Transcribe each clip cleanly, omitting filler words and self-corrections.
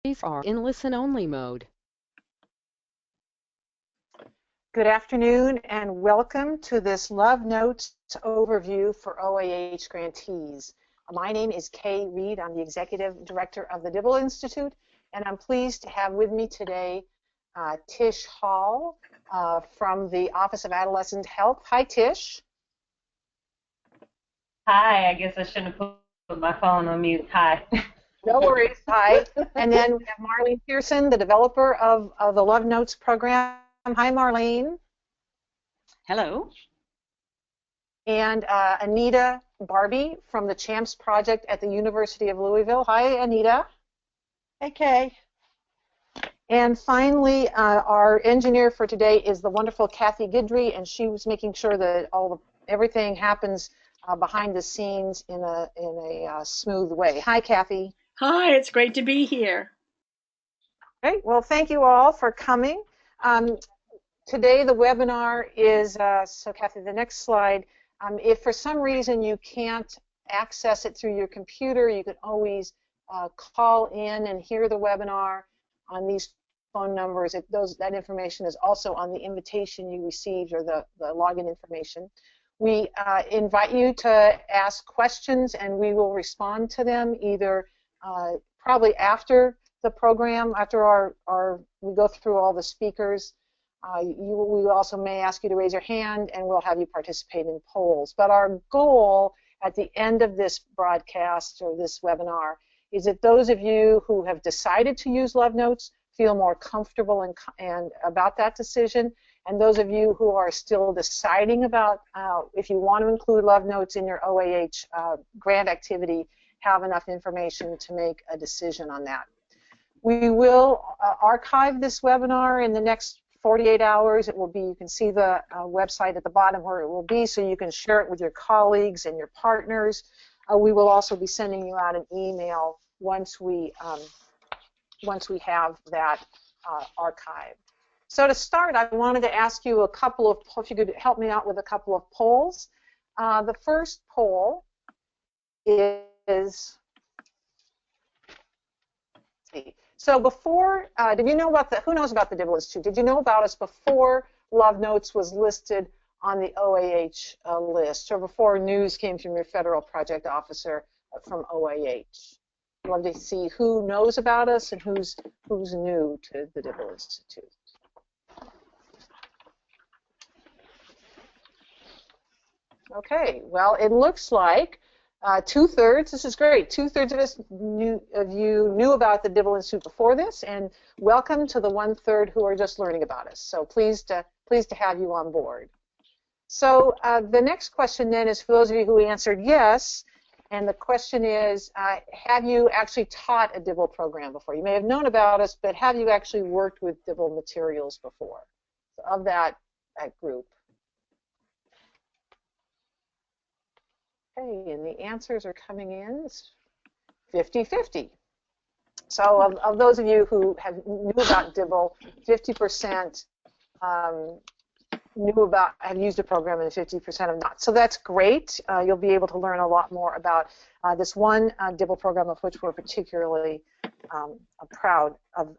are in listen-only mode. Good afternoon and welcome to this Love Notes overview for OAH Grantees. My name is Kay Reed. I'm the Executive Director of the Dibble Institute, and I'm pleased to have with me today Tish Hall from the Office of Adolescent Health. Hi, Tish. Hi, I guess I shouldn't have put my phone on mute. Hi. No worries. Hi. And then we have Marlene Pearson, the developer of the Love Notes program. Hi, Marlene. Hello. And Anita Barbie from the CHAMPS project at the University of Louisville. Hi, Anita. Hey, Kay. And finally, our engineer for today is the wonderful Kathy Guidry, and she was making sure that everything happens behind the scenes in a smooth way. Hi, Kathy. Hi, it's great to be here. Great. Well, thank you all for coming. Today the webinar is, so Kathy, the next slide. If for some reason you can't access it through your computer, you can always call in and hear the webinar on these phone numbers. That information is also on the invitation you received, or the login information. We invite you to ask questions and we will respond to them either probably after the program, after we go through all the speakers. We also may ask you to raise your hand and we'll have you participate in polls. But our goal at the end of this broadcast or this webinar is that those of you who have decided to use Love Notes feel more comfortable and about that decision, and those of you who are still deciding about if you want to include Love Notes in your OAH grant activity, have enough information to make a decision on that. We will archive this webinar in the next 48 hours. It will be, you can see the website at the bottom where it will be, so you can share it with your colleagues and your partners. We will also be sending you out an email once we have that archived. So to start, I wanted to ask you if you could help me out with a couple of polls. The first poll is, so before, did you know about who knows about the Dibble Institute? Did you know about us before Love Notes was listed on the OAH list, or before news came from your federal project officer from OAH? I'd love to see who knows about us and who's new to the Dibble Institute. Okay, well, it looks like 2/3, this is great, 2/3 of you knew about the Dibble Institute before this, and welcome to the 1/3 who are just learning about us. So pleased to have you on board. So the next question then is for those of you who answered yes, and the question is, have you actually taught a Dibble program before? You may have known about us, but have you actually worked with Dibble materials before? So of that group. Okay, and the answers are coming in. It's 50-50. So of those of you who knew about Dibble, 50% have used a program and 50% have not. So that's great. You'll be able to learn a lot more about this one Dibble program, of which we're particularly proud of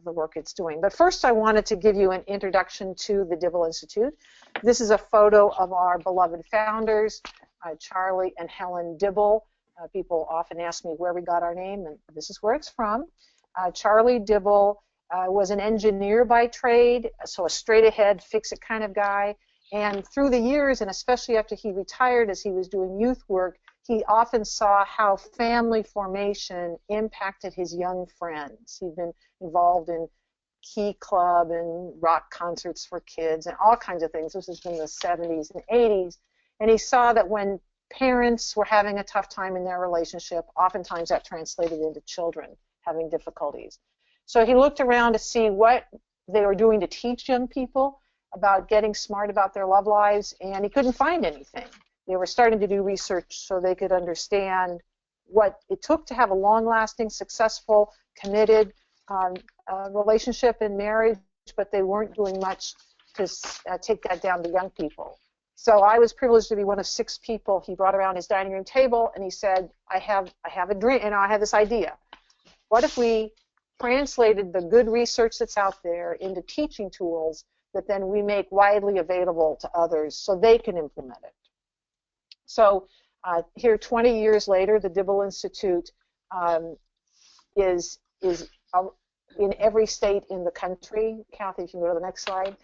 the work it's doing. But first I wanted to give you an introduction to the Dibble Institute. This is a photo of our beloved founders, Charlie and Helen Dibble. People often ask me where we got our name, and this is where it's from. Charlie Dibble was an engineer by trade, so a straight-ahead, fix-it kind of guy. And through the years, and especially after he retired as he was doing youth work, he often saw how family formation impacted his young friends. He'd been involved in Key Club and rock concerts for kids and all kinds of things. This was in the 70s and 80s. And he saw that when parents were having a tough time in their relationship, oftentimes that translated into children having difficulties. So he looked around to see what they were doing to teach young people about getting smart about their love lives, and he couldn't find anything. They were starting to do research so they could understand what it took to have a long-lasting, successful, committed relationship and marriage, but they weren't doing much to take that down to young people. So I was privileged to be one of 6 people he brought around his dining room table, and he said, I have a dream, and I have this idea. What if we translated the good research that's out there into teaching tools that then we make widely available to others so they can implement it. So here 20 years later, the Dibble Institute is in every state in the country. Kathy, if you can go to the next slide.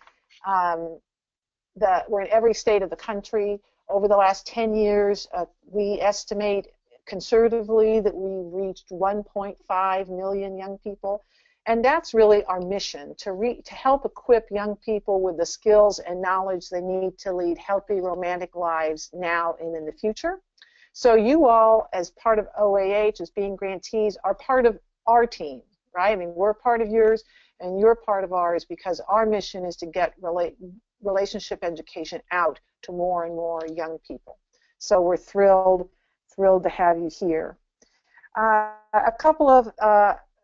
We're in every state of the country. Over the last 10 years, we estimate conservatively that we've reached 1.5 million young people. And that's really our mission, to help equip young people with the skills and knowledge they need to lead healthy romantic lives now and in the future. So you all, as part of OAH, as being grantees, are part of our team, right? I mean, we're part of yours and you're part of ours, because our mission is to get relationship education out to more and more young people. So we're thrilled to have you here. A couple of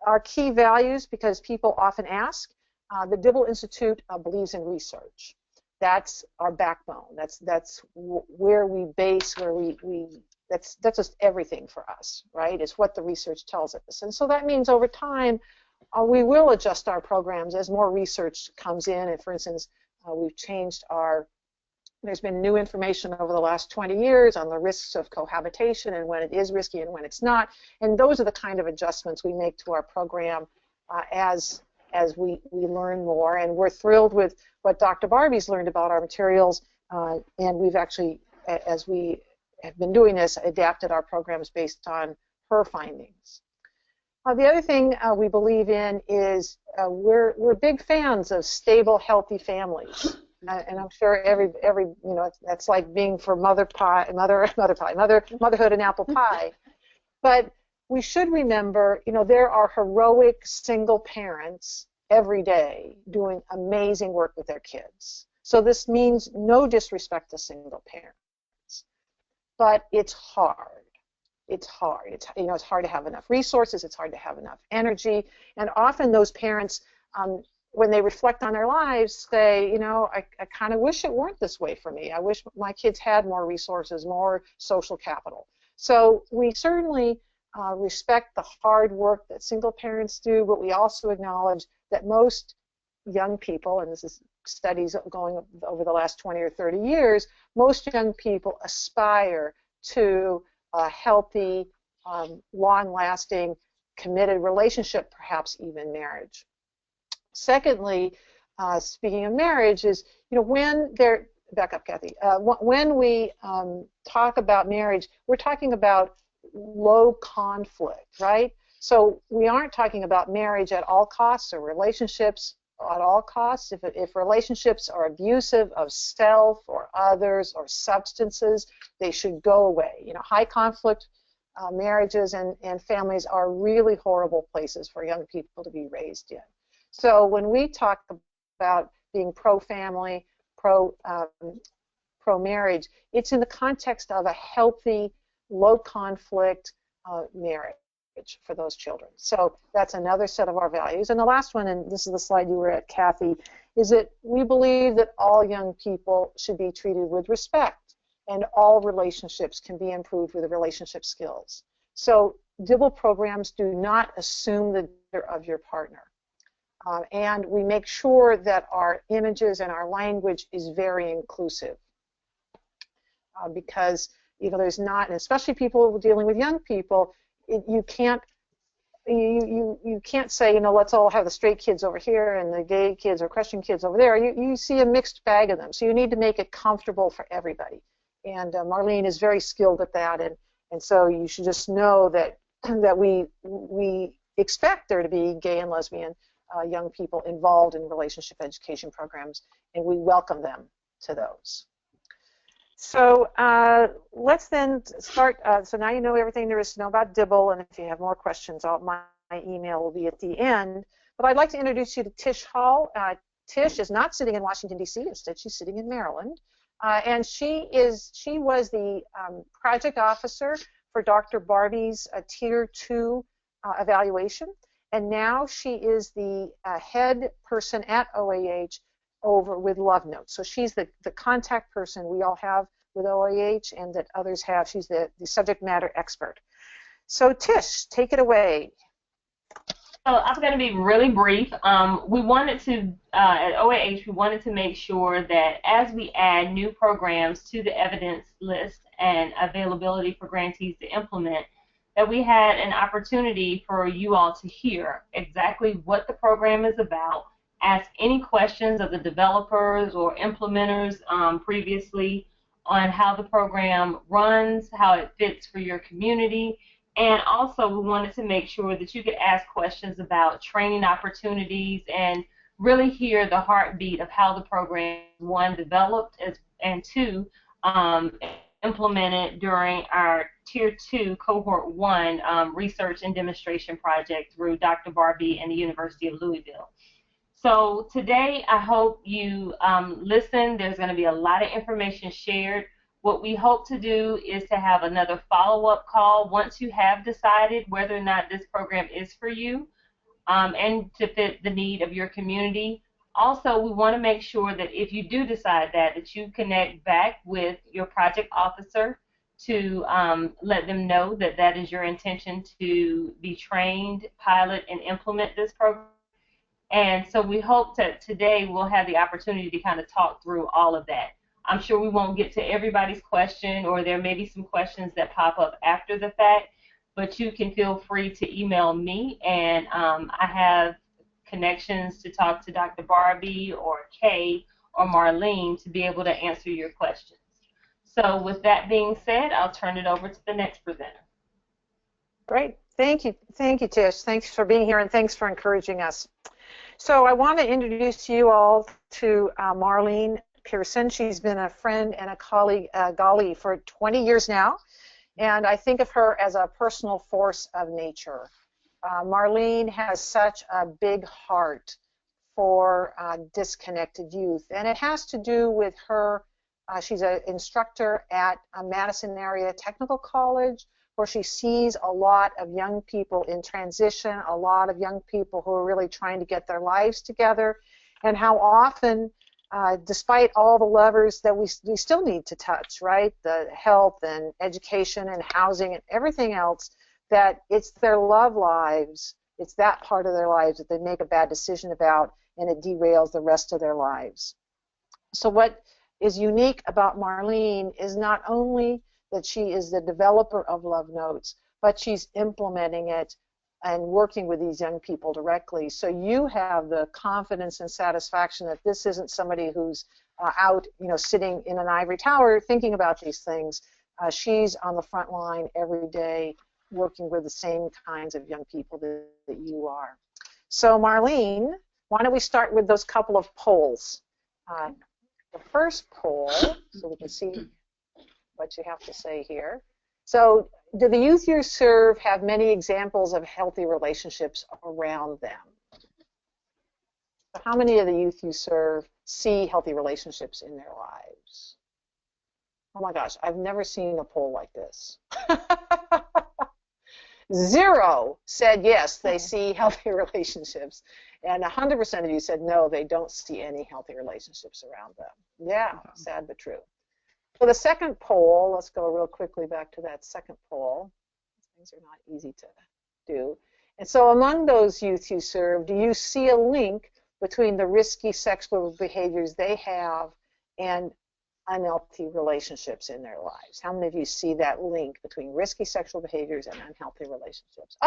our key values, because people often ask. The Dibble Institute believes in research. That's our backbone. That's where we base, that's just everything for us, right? It's what the research tells us. And so that means over time, we will adjust our programs as more research comes in. And for instance, we've changed there's been new information over the last 20 years on the risks of cohabitation and when it is risky and when it's not. And those are the kind of adjustments we make to our program as we learn more. And we're thrilled with what Dr. Barbie's learned about our materials. And we've actually, as we have been doing this, adapted our programs based on her findings. The other thing we believe in is we're big fans of stable, healthy families. And I'm sure every that's like being for motherhood and apple pie. But we should remember, there are heroic single parents every day doing amazing work with their kids. So this means no disrespect to single parents, but it's hard. It's hard. It's hard to have enough resources. It's hard to have enough energy, and often those parents, when they reflect on their lives, say, I kind of wish it weren't this way for me. I wish my kids had more resources, more social capital. So we certainly respect the hard work that single parents do, but we also acknowledge that most young people, and this is studies going over the last 20 or 30 years, most young people aspire to a healthy, long-lasting, committed relationship, perhaps even marriage. Secondly, speaking of marriage, is when they're back up, Kathy. When we talk about marriage, we're talking about low conflict, right? So we aren't talking about marriage at all costs or relationships at all costs. If relationships are abusive of self or others or substances, they should go away. High conflict marriages and families are really horrible places for young people to be raised in. So when we talk about being pro-family, pro-marriage, it's in the context of a healthy, low-conflict marriage for those children. So that's another set of our values. And the last one, and this is the slide you were at, Kathy, is that we believe that all young people should be treated with respect, and all relationships can be improved with the relationship skills. So Dibble programs do not assume the gender of your partner. And we make sure that our images and our language is very inclusive, because there's not, and especially people dealing with young people, you can't say, let's all have the straight kids over here and the gay kids or Christian kids over there. You see a mixed bag of them, so you need to make it comfortable for everybody. And Marlene is very skilled at that, and so you should just know that we expect there to be gay and lesbian young people involved in relationship education programs, and we welcome them to those. So let's then start. So now you know everything there is to know about Dibble, and if you have more questions, my email will be at the end. But I'd like to introduce you to Tish Hall. Tish is not sitting in Washington, D.C. Instead, she's sitting in Maryland. And she was the project officer for Dr. Barbie's Tier 2 evaluation. And now she is the head person at OAH over with Love Notes. So she's the contact person we all have with OAH and that others have. She's the subject matter expert. So Tish, take it away. I'm going to be really brief. We wanted to, at OAH, we wanted to make sure that as we add new programs to the evidence list and availability for grantees to implement, that we had an opportunity for you all to hear exactly what the program is about, ask any questions of the developers or implementers previously on how the program runs, how it fits for your community, and also we wanted to make sure that you could ask questions about training opportunities and really hear the heartbeat of how the program, one, developed, and two, implemented during our Tier 2 Cohort 1 research and demonstration project through Dr. Barbie and the University of Louisville. So today, I hope you listen. There's going to be a lot of information shared. What we hope to do is to have another follow-up call once you have decided whether or not this program is for you and to fit the need of your community. Also, we want to make sure that if you do decide that you connect back with your project officer to let them know that that is your intention to be trained, pilot, and implement this program. And so we hope that today we'll have the opportunity to kind of talk through all of that. I'm sure we won't get to everybody's question, or there may be some questions that pop up after the fact, but you can feel free to email me, and I have connections to talk to Dr. Barbie or Kay or Marlene to be able to answer your questions. So with that being said, I'll turn it over to the next presenter. Great. Thank you, Tish. Thanks for being here, and thanks for encouraging us. So I want to introduce you all to Marlene Pearson. She's been a friend and a colleague, golly, for 20 years now, and I think of her as a personal force of nature. Marlene has such a big heart for disconnected youth, and it has to do with her. She's an instructor at Madison Area Technical College, where she sees a lot of young people in transition, a lot of young people who are really trying to get their lives together, and how often, despite all the levers that we still need to touch, right, the health and education and housing and everything else, that it's their love lives, it's that part of their lives that they make a bad decision about, and it derails the rest of their lives. So what is unique about Marlene is not only that she is the developer of Love Notes, but she's implementing it and working with these young people directly. So you have the confidence and satisfaction that this isn't somebody who's out, sitting in an ivory tower thinking about these things. She's on the front line every day working with the same kinds of young people that you are. So Marlene, why don't we start with those couple of polls? The first poll, so we can see what you have to say here. So, do the youth you serve have many examples of healthy relationships around them? How many of the youth you serve see healthy relationships in their lives? Oh my gosh, I've never seen a poll like this. 0 said yes, they see healthy relationships, and 100% of you said no, they don't see any healthy relationships around them. Yeah, sad but true. So the second poll, let's go real quickly back to that second poll. Things are not easy to do. And so among those youth you serve, do you see a link between the risky sexual behaviors they have and unhealthy relationships in their lives? How many of you see that link between risky sexual behaviors and unhealthy relationships?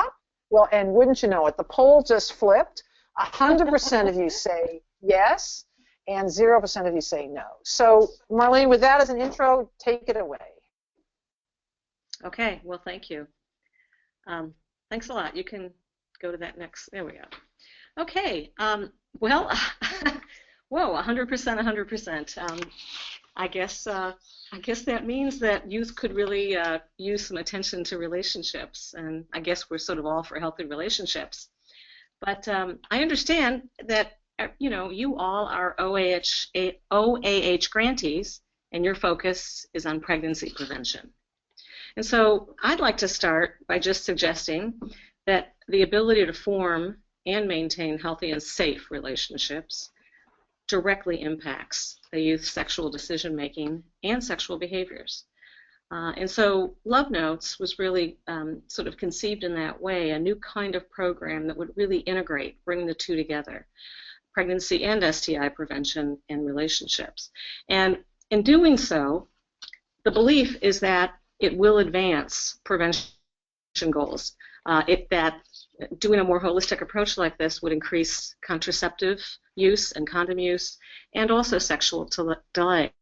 Well, and wouldn't you know it, the poll just flipped. 100% of you say yes, and 0% of you say no. So, Marlene, with that as an intro, take it away. Okay, well, thank you. Thanks a lot. You can go to that next. There we go. Okay, well, whoa, 100%, 100%. I guess that means that youth could really use some attention to relationships, and I guess we're sort of all for healthy relationships. But I understand that you all are OAH grantees, and your focus is on pregnancy prevention. And so I'd like to start by just suggesting that the ability to form and maintain healthy and safe relationships directly impacts the youth's sexual decision-making and sexual behaviors. And so Love Notes was really sort of conceived in that way, a new kind of program that would really integrate, bring the two together, pregnancy and STI prevention and relationships. And in doing so, the belief is that it will advance prevention goals. That doing a more holistic approach like this would increase contraceptive use and condom use and also sexual delay.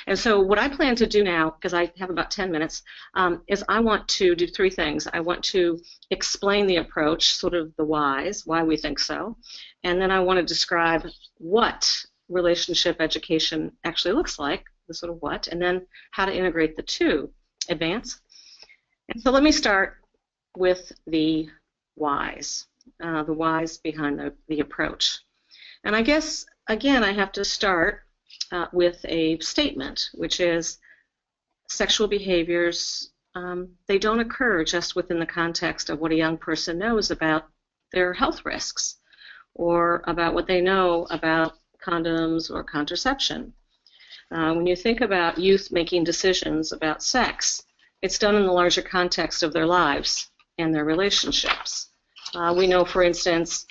And so what I plan to do now, because I have about 10 minutes, is I want to do three things. I want to explain the approach, sort of the whys, why we think so, and then I want to describe what relationship education actually looks like, the sort of what, and then how to integrate the two, advance. And so let me start with the whys behind the approach. And I guess, again, I have to start with a statement, which is sexual behaviors, they don't occur just within the context of what a young person knows about their health risks or about what they know about condoms or contraception. When you think about youth making decisions about sex, it's done in the larger context of their lives and their relationships. We know, for instance,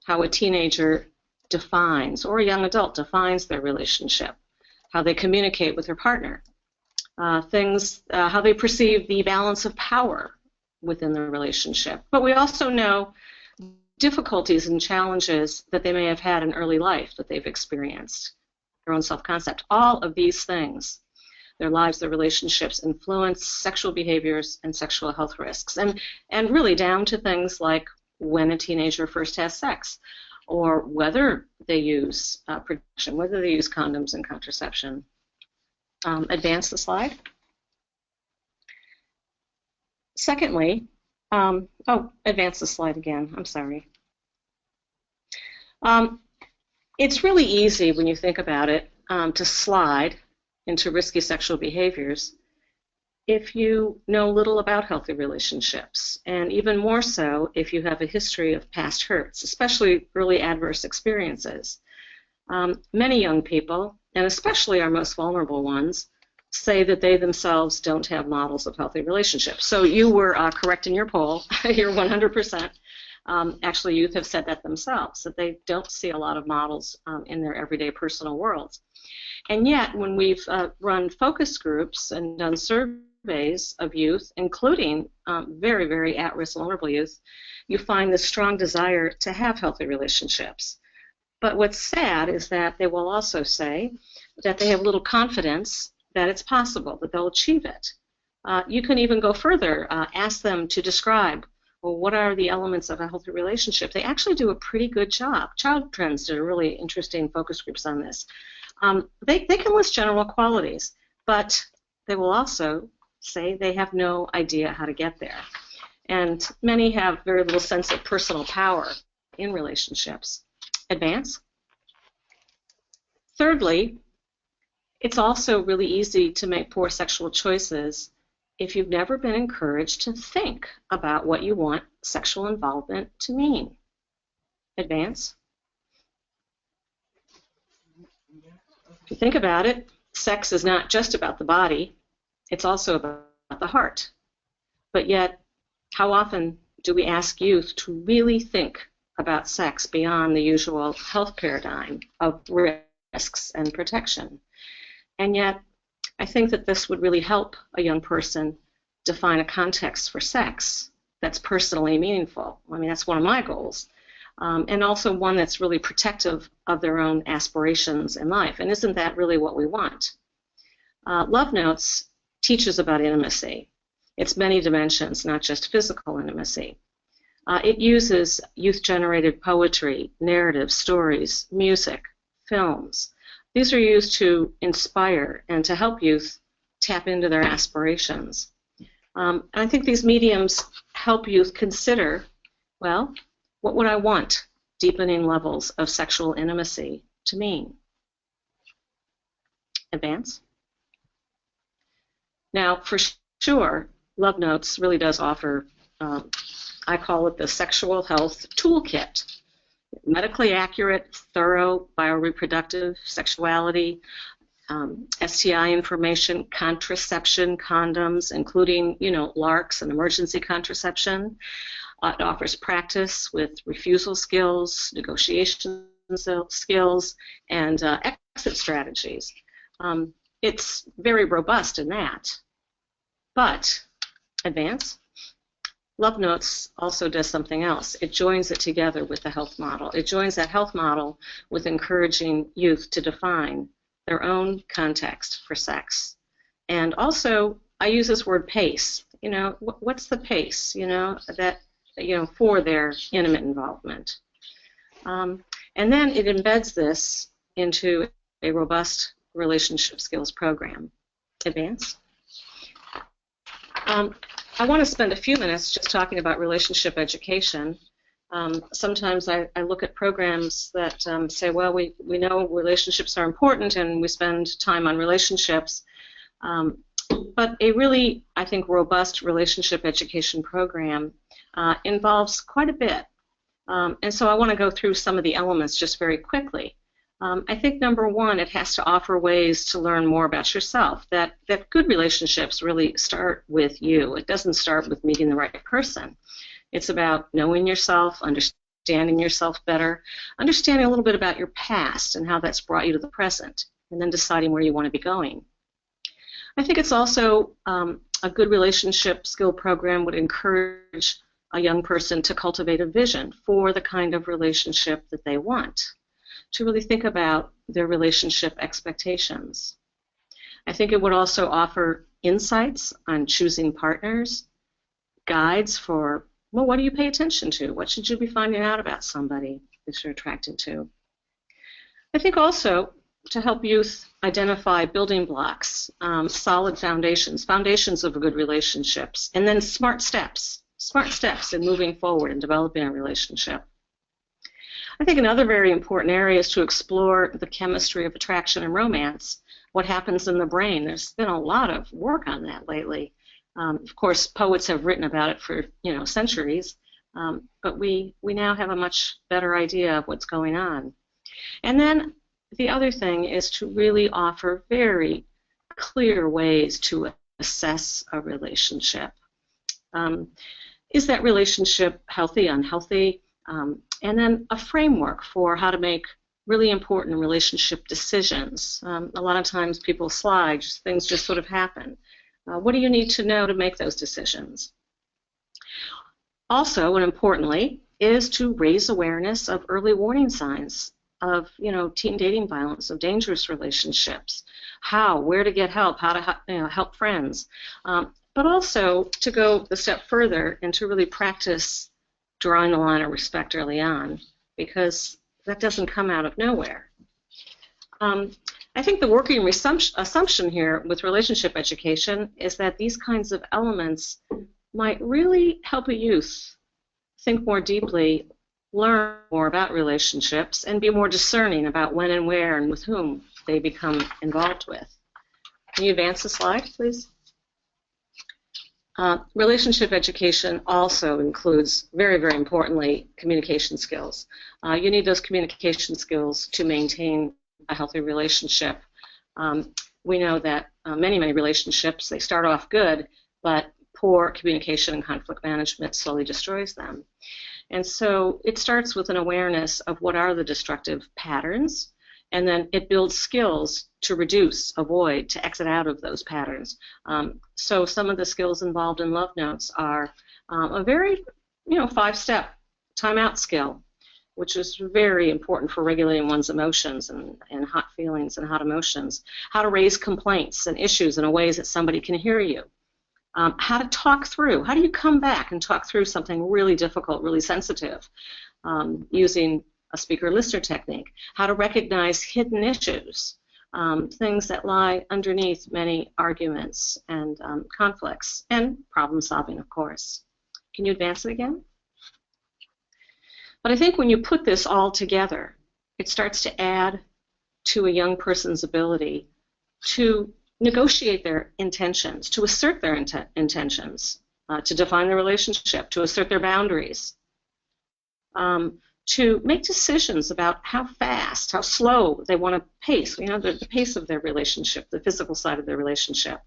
how a teenager defines, or a young adult defines their relationship, how they communicate with their partner, how they perceive the balance of power within the relationship. But we also know difficulties and challenges that they may have had in early life that they've experienced, their own self-concept. All of these things, their lives, their relationships, influence sexual behaviors and sexual health risks, and really down to things like when a teenager first has sex, or whether they use protection, whether they use condoms and contraception. Advance the slide. Secondly, advance the slide again, I'm sorry. It's really easy when you think about it to slide into risky sexual behaviors if you know little about healthy relationships, and even more so if you have a history of past hurts, especially early adverse experiences. Many young people, and especially our most vulnerable ones, say that they themselves don't have models of healthy relationships. So you were correct in your poll. You're 100%. Actually, youth have said that themselves, that they don't see a lot of models in their everyday personal worlds. And yet, when we've run focus groups and done surveys of youth, including very, very at-risk vulnerable youth, you find this strong desire to have healthy relationships. But what's sad is that they will also say that they have little confidence that it's possible, that they'll achieve it. You can even go further, ask them to describe, well, what are the elements of a healthy relationship? They actually do a pretty good job. Child Trends did a really interesting focus groups on this. They can list general qualities, but they will also say they have no idea how to get there. And many have very little sense of personal power in relationships. Advance. Thirdly, it's also really easy to make poor sexual choices if you've never been encouraged to think about what you want sexual involvement to mean. Advance. If you think about it, sex is not just about the body, it's also about the heart. But yet, how often do we ask youth to really think about sex beyond the usual health paradigm of risks and protection? And yet, I think that this would really help a young person define a context for sex that's personally meaningful. I mean, that's one of my goals. And also one that's really protective of their own aspirations in life. And isn't that really what we want? Love Notes teaches about intimacy. It's many dimensions, not just physical intimacy. It uses youth-generated poetry, narratives, stories, music, films. These are used to inspire and to help youth tap into their aspirations. And I think these mediums help youth consider, well, what would I want deepening levels of sexual intimacy to mean? Advance. Now, for sure, Love Notes really does offer, I call it the sexual health toolkit. Medically accurate, thorough bioreproductive sexuality, STI information, contraception, condoms, including, LARCs and emergency contraception. It offers practice with refusal skills, negotiation skills, and exit strategies. It's very robust in that. But, advance, Love Notes also does something else. It joins it together with the health model. It joins that health model with encouraging youth to define their own context for sex. And also, I use this word pace. What's the pace, for their intimate involvement. And then it embeds this into a robust relationship skills program. Advance. I want to spend a few minutes just talking about relationship education. Sometimes I look at programs that say, well, we know relationships are important and we spend time on relationships, but a really, I think, robust relationship education program involves quite a bit. And so I want to go through some of the elements just very quickly. I think number one, it has to offer ways to learn more about yourself, that good relationships really start with you. It doesn't start with meeting the right person. It's about knowing yourself, understanding yourself better, understanding a little bit about your past and how that's brought you to the present, and then deciding where you want to be going. I think it's also a good relationship skill program would encourage a young person to cultivate a vision for the kind of relationship that they want, to really think about their relationship expectations. I think it would also offer insights on choosing partners, guides for, well, what do you pay attention to? What should you be finding out about somebody that you're attracted to? I think also to help youth identify building blocks, solid foundations of good relationships, and then smart steps in moving forward and developing a relationship. I think another very important area is to explore the chemistry of attraction and romance, what happens in the brain. There's been a lot of work on that lately. Of course, poets have written about it for centuries, but we now have a much better idea of what's going on. And then the other thing is to really offer very clear ways to assess a relationship. Is that relationship healthy, unhealthy? And then a framework for how to make really important relationship decisions. A lot of times people slide, things just sort of happen. What do you need to know to make those decisions? Also, and importantly, is to raise awareness of early warning signs of, teen dating violence, of dangerous relationships, where to get help, how to help friends, but also to go a step further and to really practice drawing the line of respect early on, because that doesn't come out of nowhere. I think the working assumption here with relationship education is that these kinds of elements might really help a youth think more deeply, learn more about relationships, and be more discerning about when and where and with whom they become involved with. Can you advance the slide, please? Relationship education also includes, very, very importantly, communication skills. You need those communication skills to maintain a healthy relationship. We know that many relationships, they start off good, but poor communication and conflict management slowly destroys them. And so it starts with an awareness of what are the destructive patterns, and then it builds skills to reduce, avoid, to exit out of those patterns. So some of the skills involved in Love Notes are a very, 5-step timeout skill, which is very important for regulating one's emotions and hot feelings and hot emotions. How to raise complaints and issues in a way that somebody can hear you. How to talk through. How do you come back and talk through something really difficult, really sensitive, using a speaker-listener technique. How to recognize hidden issues, things that lie underneath many arguments and conflicts, and problem solving, of course. Can you advance it again? But I think when you put this all together, it starts to add to a young person's ability to negotiate their intentions, to assert their intentions, to define the relationship, to assert their boundaries, to make decisions about how fast, how slow they want to pace, the pace of their relationship, the physical side of their relationship,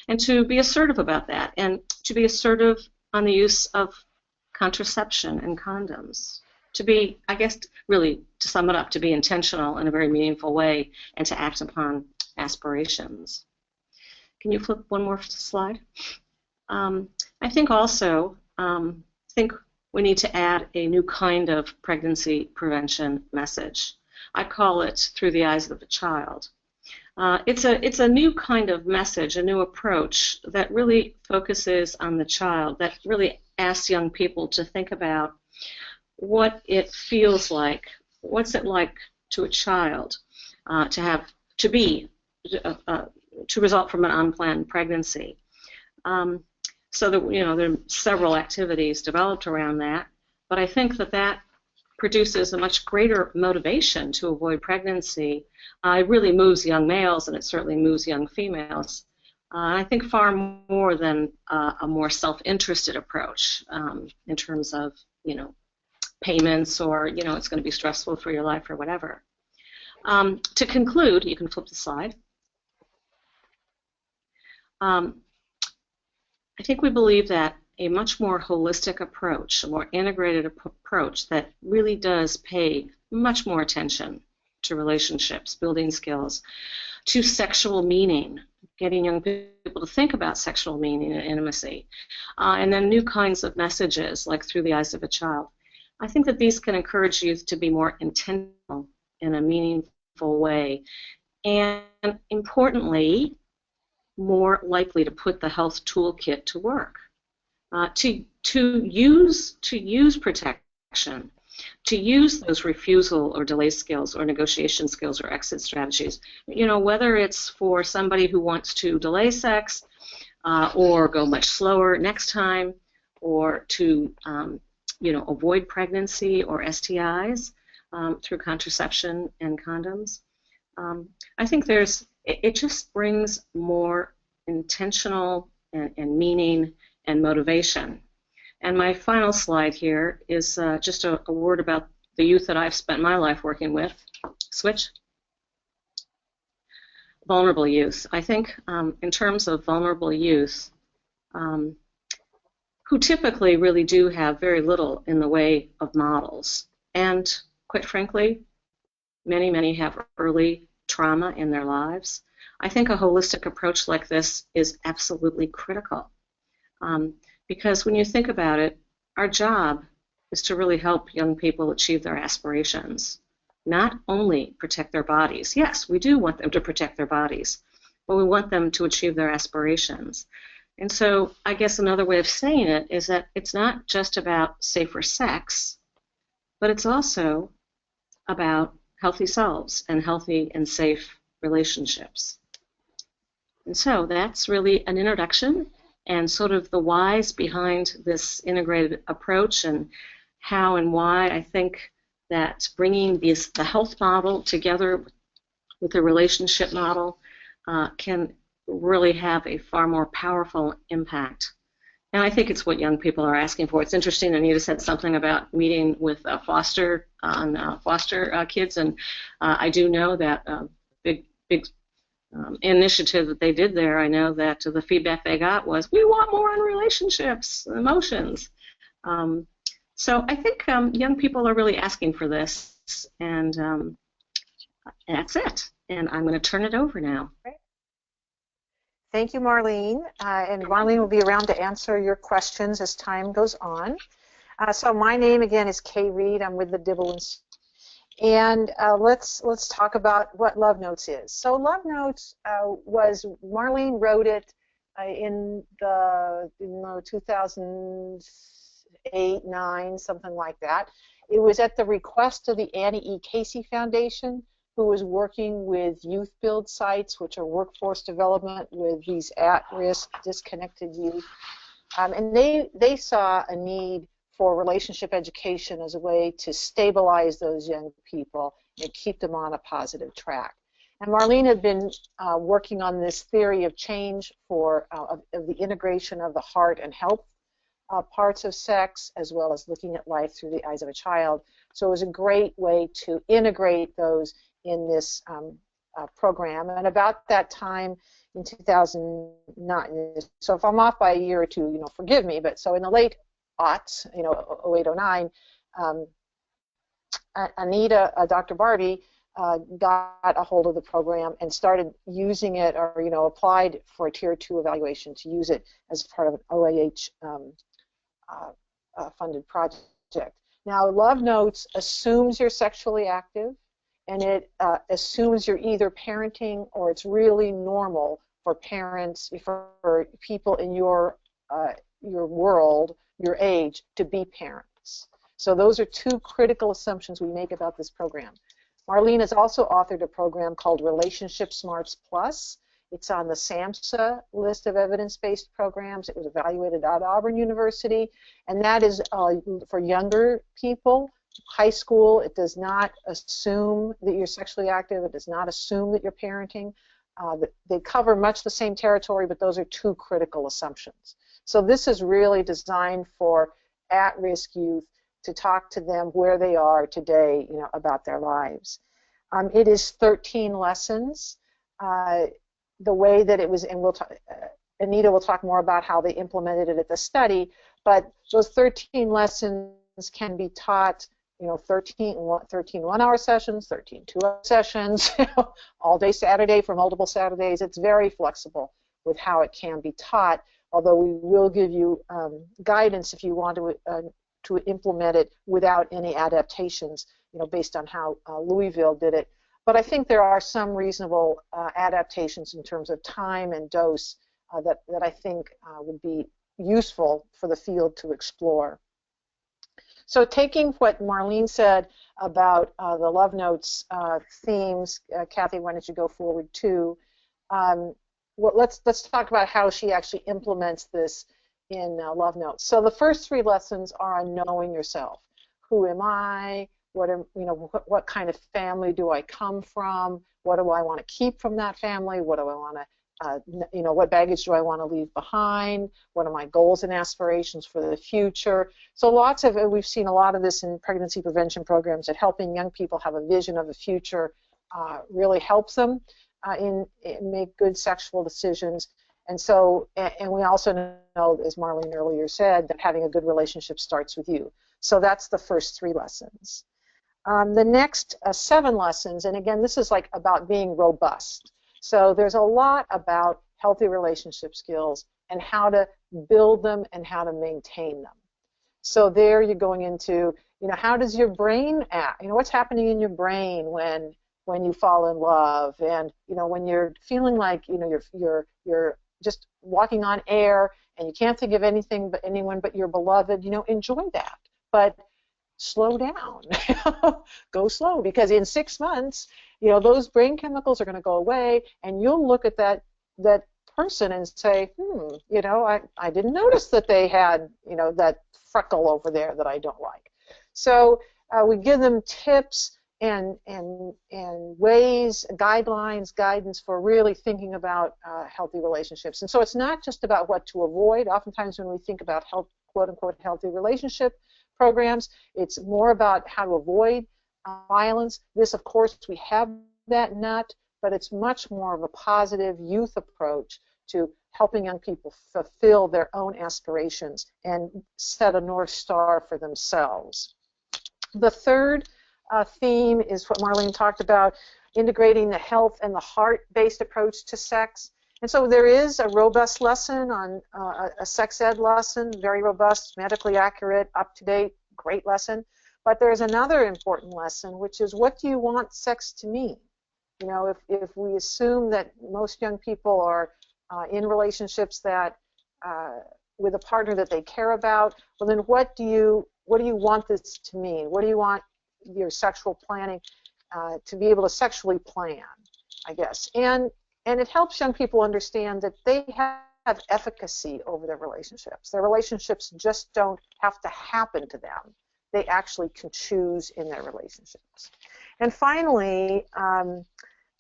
and to be assertive about that, and to be assertive on the use of contraception and condoms. To be, I guess, really, to sum it up, to be intentional in a very meaningful way and to act upon aspirations. Can you flip one more slide? I think also, we need to add a new kind of pregnancy prevention message. I call it through the eyes of the child. It's a new kind of message, a new approach that really focuses on the child, that really asks young people to think about what it feels like, what's it like to a child to result from an unplanned pregnancy. So that, there are several activities developed around that, but I think that produces a much greater motivation to avoid pregnancy. It really moves young males, and it certainly moves young females. I think far more than a more self-interested approach in terms of, payments or, it's going to be stressful for your life or whatever. To conclude, you can flip the slide. I think we believe that a much more holistic approach, a more integrated approach that really does pay much more attention to relationships, building skills, to sexual meaning, getting young people to think about sexual meaning and intimacy, and then new kinds of messages like through the eyes of a child. I think that these can encourage youth to be more intentional in a meaningful way, and importantly, more likely to put the health toolkit to work, to use protection, to use those refusal or delay skills or negotiation skills or exit strategies. Whether it's for somebody who wants to delay sex or go much slower next time, or to avoid pregnancy or STIs through contraception and condoms. I think it just brings more intentional and meaning and motivation. And my final slide here is just a word about the youth that I've spent my life working with. Switch. Vulnerable youth. I think in terms of vulnerable youth, who typically really do have very little in the way of models. And quite frankly, many have early trauma in their lives. I think a holistic approach like this is absolutely critical. Because when you think about it, our job is to really help young people achieve their aspirations, not only protect their bodies. Yes, we do want them to protect their bodies, but we want them to achieve their aspirations. And so I guess another way of saying it is that it's not just about safer sex, but it's also about healthy selves and healthy and safe relationships. And so that's really an introduction and sort of the whys behind this integrated approach, and how and why I think that bringing the health model together with the relationship model can really have a far more powerful impact. And I think it's what young people are asking for. It's interesting, Anita said something about meeting with foster kids, and I do know that big initiative that they did there. I know that the feedback they got was, we want more on relationships, emotions. So I think young people are really asking for this, and that's it. And I'm going to turn it over now. Thank you, Marlene. And Marlene will be around to answer your questions as time goes on. So my name again is Kay Reed. I'm with the Dibble Institute. And let's talk about what Love Notes is. So Love Notes Marlene wrote it in the 2008, 9, something like that. It was at the request of the Annie E. Casey Foundation, who was working with youth build sites, which are workforce development with these at-risk, disconnected youth. And they saw a need for relationship education as a way to stabilize those young people and keep them on a positive track. And Marlene had been working on this theory of change of the integration of the heart and health parts of sex, as well as looking at life through the eyes of a child, So it was a great way to integrate those in this program. And about that time in 2009, so if I'm off by a year or two, forgive me, but so in the late aughts, 08, 09, Anita, Dr. Barbie, got a hold of the program and started using it, or applied for a Tier 2 evaluation to use it as part of an OAH funded project. Now, Love Notes assumes you're sexually active, and it assumes you're either parenting or it's really normal for parents, for people in your world, your age, to be parents. So those are two critical assumptions we make about this program. Marlene has also authored a program called Relationship Smarts Plus. It's on the SAMHSA list of evidence-based programs. It was evaluated at Auburn University, and that is for younger people, high school. It does not assume that you're sexually active. It does not assume that you're parenting. They cover much the same territory, but those are two critical assumptions. So this is really designed for at-risk youth, to talk to them where they are today, about their lives. It is 13 lessons. The way that it was, and Anita will talk more about how they implemented it at the study, but those 13 lessons can be taught, 13 one-hour sessions, 13 two-hour sessions, all day Saturday for multiple Saturdays. It's very flexible with how it can be taught, although we will give you guidance if you want to implement it without any adaptations, based on how Louisville did it. But I think there are some reasonable adaptations in terms of time and dose that I think would be useful for the field to explore. So taking what Marlene said about the Love Notes themes, Kathy, why don't you go forward too? Let's talk about how she actually implements this in Love Notes. So the first 3 lessons are on knowing yourself. Who am I? What kind of family do I come from? What do I want to keep from that family? What do I want to, what baggage do I want to leave behind? What are my goals and aspirations for the future? So we've seen a lot of this in pregnancy prevention programs, that helping young people have a vision of the future really helps them in make good sexual decisions. And so, and we also know, as Marlene earlier said, that having a good relationship starts with you. So that's the first 3 lessons. The next 7 lessons, and again, this is like about being robust. So there's a lot about healthy relationship skills and how to build them and how to maintain them. So there you're going into, how does your brain act? What's happening in your brain when you fall in love, and when you're feeling like you're just walking on air and you can't think of anyone but your beloved. Enjoy that, but slow down. Go slow, because in 6 months, those brain chemicals are going to go away, and you'll look at that person and say, I didn't notice that they had, that freckle over there that I don't like. So we give them tips and ways, guidelines, guidance for really thinking about healthy relationships. And so it's not just about what to avoid. Oftentimes when we think about quote-unquote healthy relationship programs, it's more about how to avoid violence. This, of course, we have that nut, but it's much more of a positive youth approach to helping young people fulfill their own aspirations and set a North Star for themselves. The third theme is what Marlene talked about, integrating the health and the heart-based approach to sex. And so there is a robust lesson on a sex ed lesson, very robust, medically accurate, up-to-date, great lesson. But there's another important lesson, which is, what do you want sex to mean? If we assume that most young people are in relationships that with a partner that they care about, well then what do you want this to mean? What do you want your sexual planning to be able to sexually plan, I guess. And it helps young people understand that they have efficacy over their relationships. Their relationships just don't have to happen to them. They actually can choose in their relationships. And finally,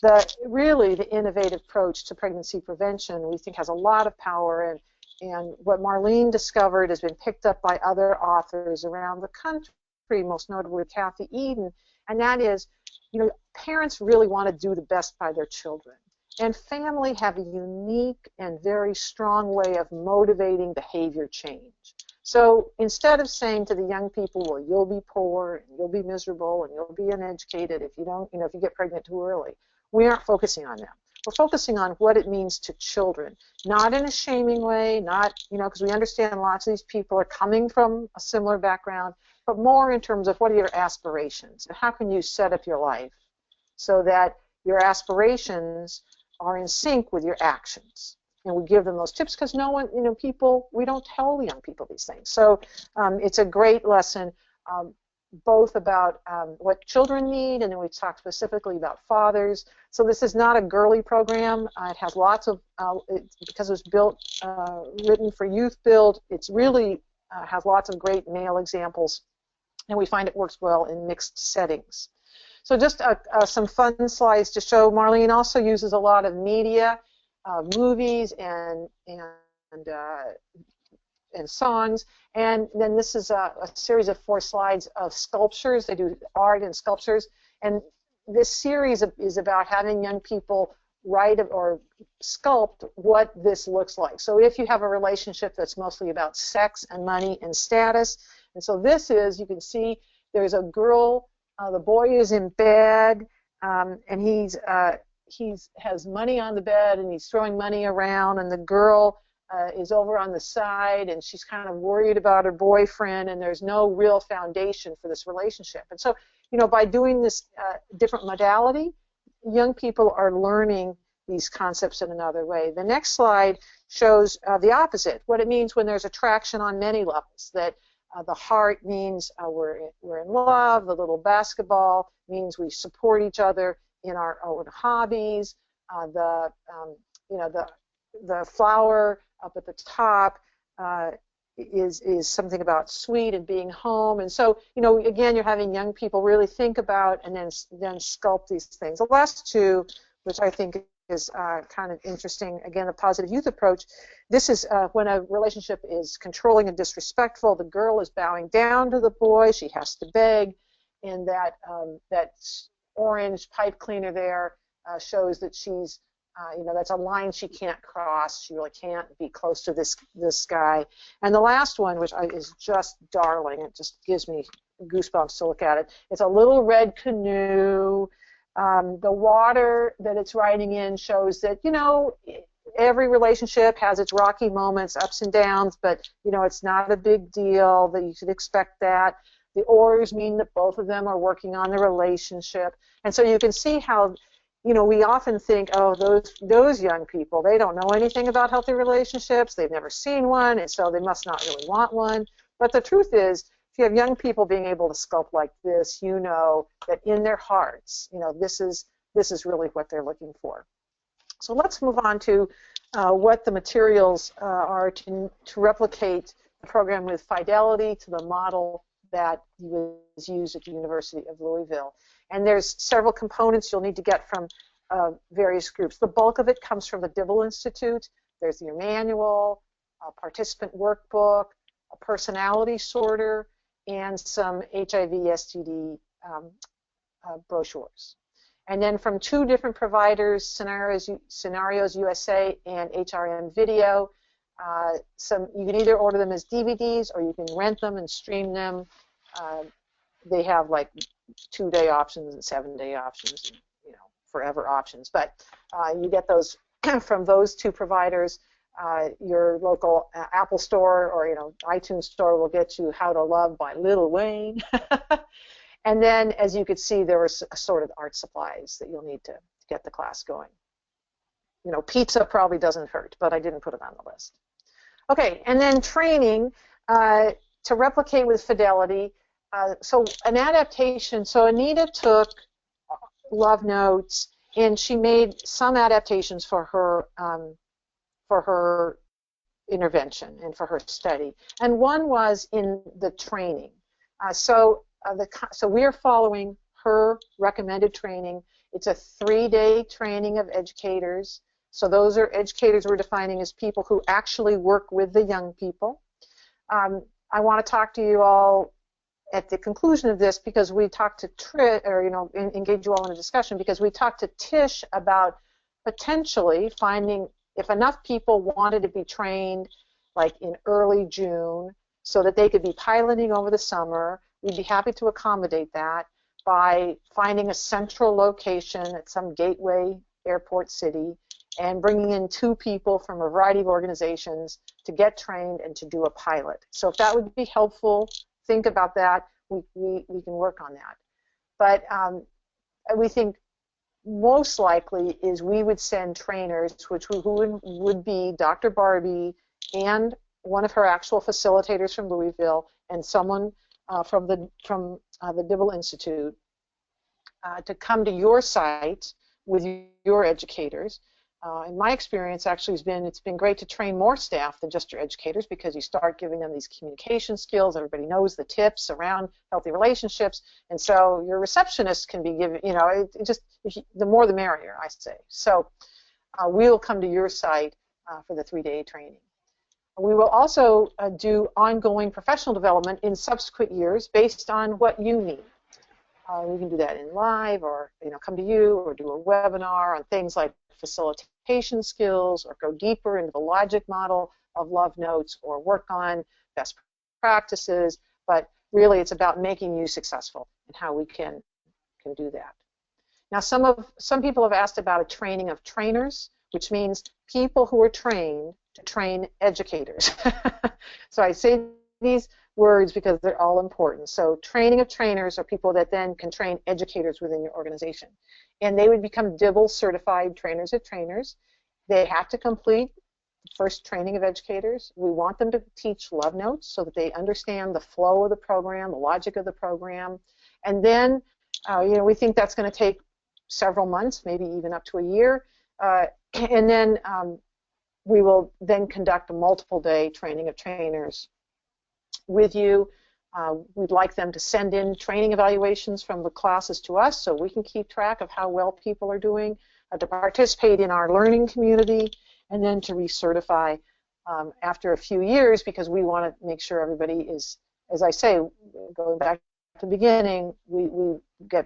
the innovative approach to pregnancy prevention, we think, has a lot of power, and what Marlene discovered has been picked up by other authors around the country, country, most notably Kathy Eden, and that is, parents really want to do the best by their children. And family have a unique and very strong way of motivating behavior change. So instead of saying to the young people, well, you'll be poor, and you'll be miserable, and you'll be uneducated if you don't, if you get pregnant too early, we aren't focusing on them. We're focusing on what it means to children, not in a shaming way, not, because we understand lots of these people are coming from a similar background, but more in terms of what are your aspirations and how can you set up your life so that your aspirations are in sync with your actions. And we give them those tips because no one, we don't tell young people these things. So it's a great lesson, both about what children need, and then we talk specifically about fathers. So this is not a girly program. It has lots of, because it was built, written for youth build, it's really has lots of great male examples, and we find it works well in mixed settings. So just some fun slides to show. Marlene also uses a lot of media, movies and songs. And then this is a series of 4 slides of sculptures. They do art and sculptures. And this series is about having young people write or sculpt what this looks like. So if you have a relationship that's mostly about sex and money and status, and so this is, you can see there's a girl. The boy is in bed, and he has money on the bed, and he's throwing money around, and the girl is over on the side, and she's kind of worried about her boyfriend, and there's no real foundation for this relationship. And so, by doing this different modality, young people are learning these concepts in another way. The next slide shows the opposite, what it means when there's attraction on many levels, that the heart means we're in love. The little basketball means we support each other in our own hobbies. The flower up at the top is something about sweet and being home. And so, again, you're having young people really think about and then sculpt these things. The last 2, which I think is kind of interesting, again, the positive youth approach. This is when a relationship is controlling and disrespectful. The girl is bowing down to the boy. She has to beg. And that orange pipe cleaner there shows that she's, that's a line she can't cross. She really can't be close to this guy. And the last one, which is just darling, it just gives me goosebumps to look at it. It's a little red canoe. The water that it's riding in shows that, every relationship has its rocky moments, ups and downs, but, it's not a big deal, that you should expect that. The oars mean that both of them are working on the relationship. And so you can see how, we often think, oh, those young people, they don't know anything about healthy relationships, they've never seen one, and so they must not really want one. But the truth is, if you have young people being able to sculpt like this, you know that in their hearts, this is really what they're looking for. So let's move on to what the materials are to replicate the program with fidelity to the model that was used at the University of Louisville. And there's several components you'll need to get from various groups. The bulk of it comes from the Dibble Institute. There's your manual, a participant workbook, a personality sorter, and some HIV/STD brochures. And then from 2 different providers, Scenarios USA and HRM Video, you can either order them as DVDs or you can rent them and stream them. They have like 2-day options and 7-day options, and, forever options. But you get those from those 2 providers. Your local Apple store or iTunes store will get you How to Love by Lil Wayne. And then, as you could see, there was assorted art supplies that you'll need to get the class going. Pizza probably doesn't hurt, but I didn't put it on the list. Okay, and then training to replicate with fidelity. So an adaptation. So Anita took Love Notes and she made some adaptations for her intervention and for her study. And one was in the training. So we are following her recommended training. It's a 3-day training of educators. So those are educators we're defining as people who actually work with the young people. I want to talk to you all at the conclusion of this, because we talked to Trish, or engage you all in a discussion, because we talked to Tish about potentially finding if enough people wanted to be trained like in early June so that they could be piloting over the summer, we'd be happy to accommodate that by finding a central location at some gateway airport city and bringing in 2 people from a variety of organizations to get trained and to do a pilot. So if that would be helpful, think about that. We can work on that. But we think most likely is we would send trainers, who would be Dr. Barbie and one of her actual facilitators from Louisville and someone from the Dibble Institute to come to your site with your educators. In my experience, actually, it's been great to train more staff than just your educators, because you start giving them these communication skills. Everybody knows the tips around healthy relationships, and so your receptionist can be given, the more the merrier, I say. So we'll come to your site for the 3-day training. We will also do ongoing professional development in subsequent years based on what you need. We can do that in live, or come to you, or do a webinar on things like facilitation skills, or go deeper into the logic model of love notes, or work on best practices. But really, it's about making you successful and how we can do that. Now, some people have asked about a training of trainers, which means people who are trained to train educators. So I say these words because they're all important. So training of trainers are people that then can train educators within your organization. And they would become Dibble certified trainers of trainers. They have to complete the first training of educators. We want them to teach love notes so that they understand the flow of the program, the logic of the program. And then, we think that's going to take several months, maybe even up to a year. And then we will then conduct a multiple-day training of trainers with you. We'd like them to send in training evaluations from the classes to us so we can keep track of how well people are doing, to participate in our learning community, and then to recertify after a few years, because we want to make sure everybody is, as I say, going back to the beginning, we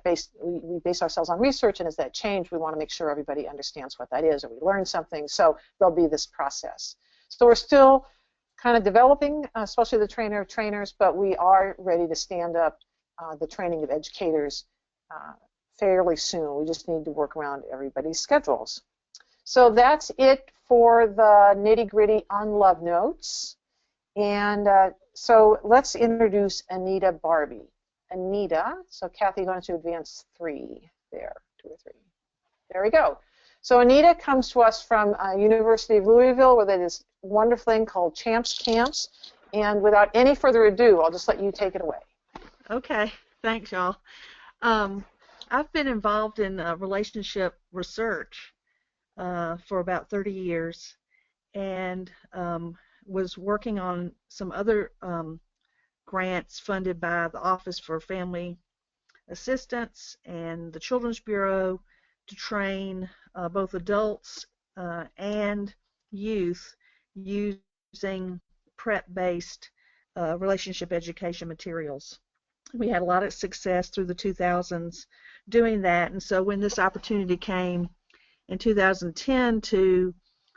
base ourselves on research, and as that change, we want to make sure everybody understands what that is, or we learn something. So there'll be this process. So we're still kind of developing, especially the trainer of trainers, but we are ready to stand up the training of educators fairly soon. We just need to work around everybody's schedules. So that's it for the nitty-gritty on love notes. And so let's introduce Anita Barbie. Anita, so Kathy, going to advance 3 there, 2 or 3. There we go. So Anita comes to us from University of Louisville, where there's this wonderful thing called Champs Camps. And without any further ado, I'll just let you take it away. Okay, thanks, y'all. I've been involved in relationship research for about 30 years, and was working on some other grants funded by the Office for Family Assistance and the Children's Bureau to train both adults and youth using PrEP-based relationship education materials. We had a lot of success through the 2000s doing that, and so when this opportunity came in 2010 to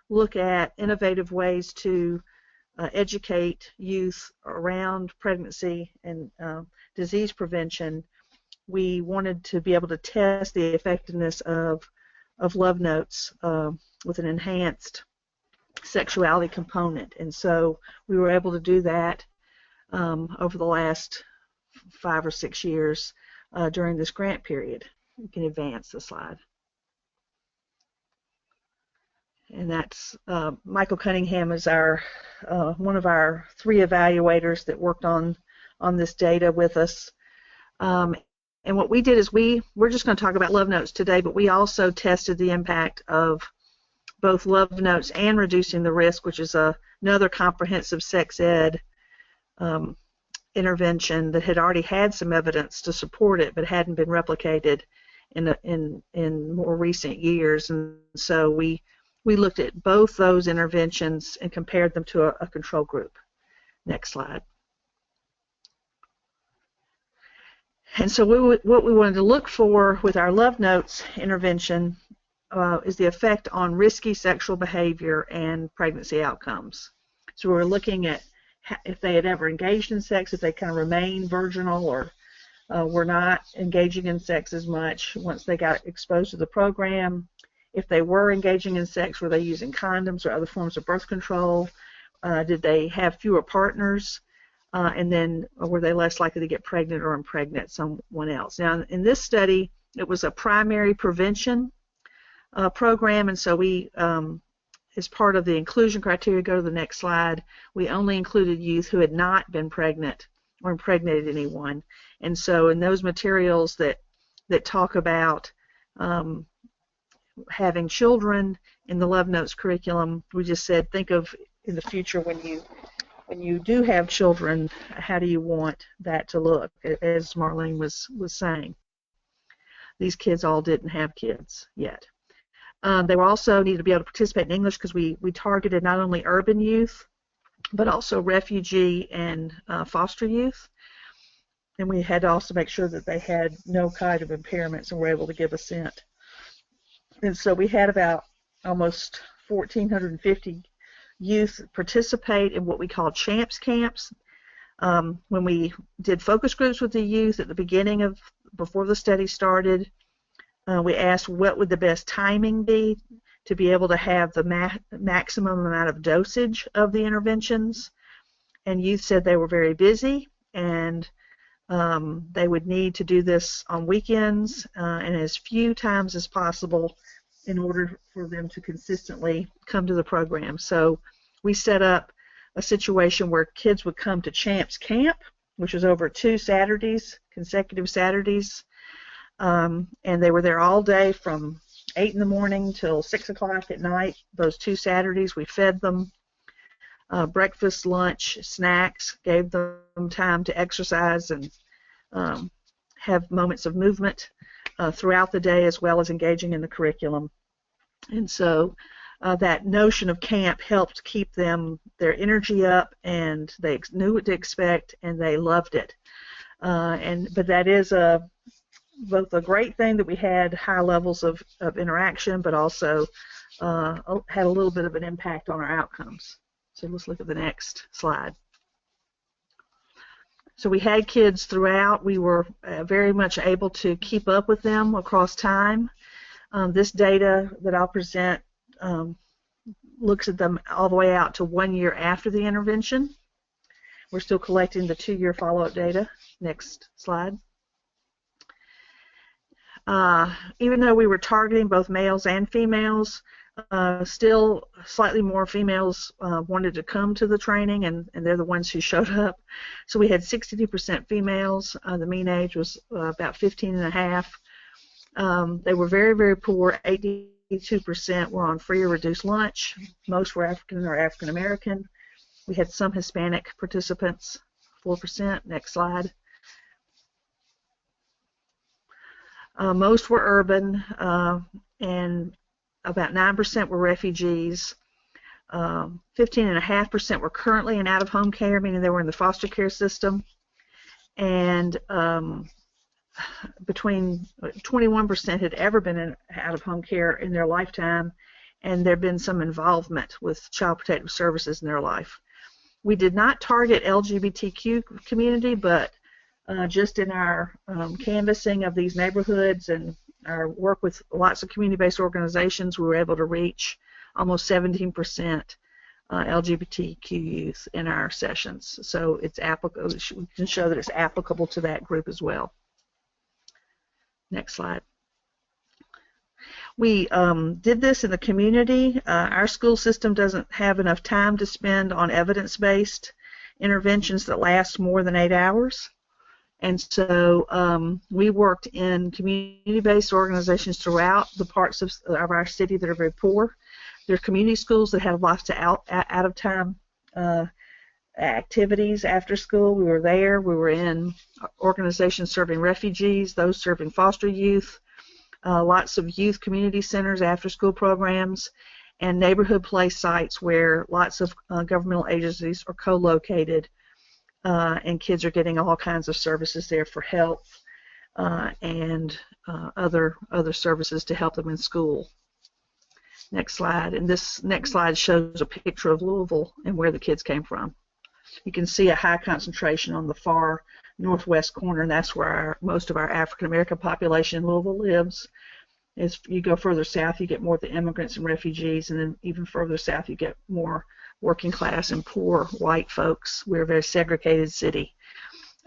look at innovative ways to educate youth around pregnancy and disease prevention, we wanted to be able to test the effectiveness of love notes with an enhanced sexuality component. And so we were able to do that over the last 5 or 6 years during this grant period. You can advance the slide. And that's Michael Cunningham is our one of our 3 evaluators that worked on this data with us. And what we did is we're just going to talk about love notes today, but we also tested the impact of both love notes and reducing the risk, which is another comprehensive sex ed intervention that had already had some evidence to support it, but hadn't been replicated in more recent years. And so we looked at both those interventions and compared them to a control group. Next slide. And so what we wanted to look for with our Love Notes intervention is the effect on risky sexual behavior and pregnancy outcomes. So we were looking at if they had ever engaged in sex, if they kind of remained virginal or were not engaging in sex as much once they got exposed to the program. If they were engaging in sex, were they using condoms or other forms of birth control? Did they have fewer partners? And then were they less likely to get pregnant or impregnate someone else? Now, in this study, it was a primary prevention program, and so we, as part of the inclusion criteria, go to the next slide, we only included youth who had not been pregnant or impregnated anyone. And so in those materials that talk about having children in the Love Notes curriculum, we just said, think of in the future when you do have children, how do you want that to look, as Marlene was saying. These kids all didn't have kids yet. They were also needed to be able to participate in English because we targeted not only urban youth, but also refugee and foster youth. And we had to also make sure that they had no kind of impairments and were able to give assent. And so we had about almost 1,450 youth participate in what we call champs camps. When we did focus groups with the youth at the beginning before the study started, we asked what would the best timing be to be able to have the maximum amount of dosage of the interventions. And youth said they were very busy and they would need to do this on weekends and as few times as possible in order for them to consistently come to the program. So we set up a situation where kids would come to Champs Camp, which was over 2 Saturdays, consecutive Saturdays, and they were there all day from 8 in the morning till 6 o'clock at night. Those 2 Saturdays we fed them breakfast, lunch, snacks, gave them time to exercise and have moments of movement throughout the day, as well as engaging in the curriculum. And so that notion of camp helped keep their energy up, and they knew what to expect, and they loved it. But that is both a great thing that we had high levels of interaction, but also had a little bit of an impact on our outcomes. So let's look at the next slide. So we had kids throughout. We were very much able to keep up with them across time. This data that I'll present looks at them all the way out to 1 year after the intervention. We're still collecting the 2-year follow-up data. Next slide. Even though we were targeting both males and females, still slightly more females wanted to come to the training, and they're the ones who showed up. So we had 62% females. The mean age was about 15 and a half. They were very, very poor. 82% were on free or reduced lunch. Most were African or African American. We had some Hispanic participants, 4%. Next slide. Most were urban, and about 9% were refugees. 15.5% were currently in out-of-home care, meaning they were in the foster care system. And between 21% had ever been in out-of-home care in their lifetime, and there had been some involvement with Child Protective Services in their life. We did not target LGBTQ community, but just in our canvassing of these neighborhoods and our work with lots of community-based organizations, we were able to reach almost 17% LGBTQ youth in our sessions. So it's applicable. We can show that it's applicable to that group as well. Next slide. We did this in the community. Our school system doesn't have enough time to spend on evidence-based interventions that last more than 8 hours. And so we worked in community-based organizations throughout the parts of our city that are very poor. There are community schools that have lots of out-of-time activities after school. We were there. We were in organizations serving refugees, those serving foster youth, lots of youth community centers, after-school programs, and neighborhood play sites where lots of governmental agencies are co-located, and kids are getting all kinds of services there for health, and other services to help them in school. Next slide. And this next slide shows a picture of Louisville and where the kids came from. You can see a high concentration on the far northwest corner, and that's where most of our African American population in Louisville lives. As you go further south, you get more of the immigrants and refugees, and then even further south, you get more working class and poor white folks. We're a very segregated city.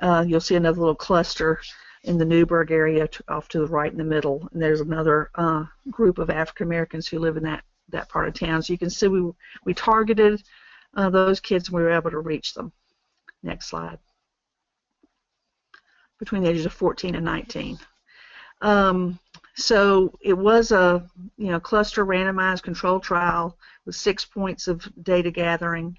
You'll see another little cluster in the Newburgh area off to the right in the middle, and there's another group of African Americans who live in that part of town. So you can see we targeted those kids and we were able to reach them. Next slide. Between the ages of 14 and 19. So it was a cluster randomized controlled trial with 6 points of data gathering,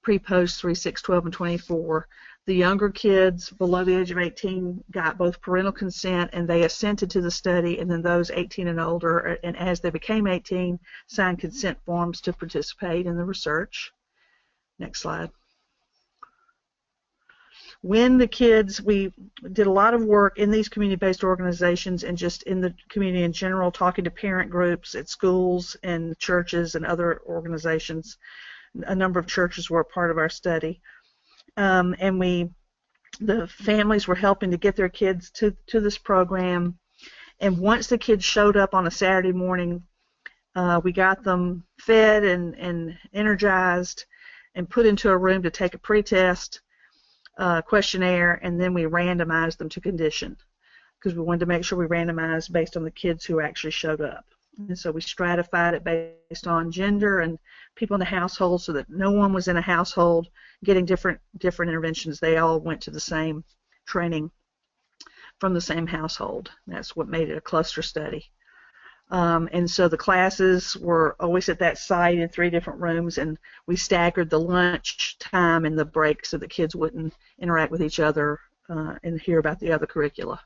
pre-post 3, 6, 12, and 24. The younger kids below the age of 18 got both parental consent and they assented to the study, and then those 18 and older, and as they became 18, signed consent forms to participate in the research. Next slide. When the kids, we did a lot of work in these community-based organizations and just in the community in general, talking to parent groups at schools and churches and other organizations. A number of churches were a part of our study. And the families were helping to get their kids to this program. And once the kids showed up on a Saturday morning, we got them fed and energized and put into a room to take a pretest questionnaire, and then we randomized them to condition because we wanted to make sure we randomized based on the kids who actually showed up. And so we stratified it based on gender and people in the household so that no one was in a household getting different interventions. They all went to the same training from the same household. That's what made it a cluster study. And so the classes were always at that site in 3 different rooms, and we staggered the lunch time and the break so the kids wouldn't interact with each other and hear about the other curricula.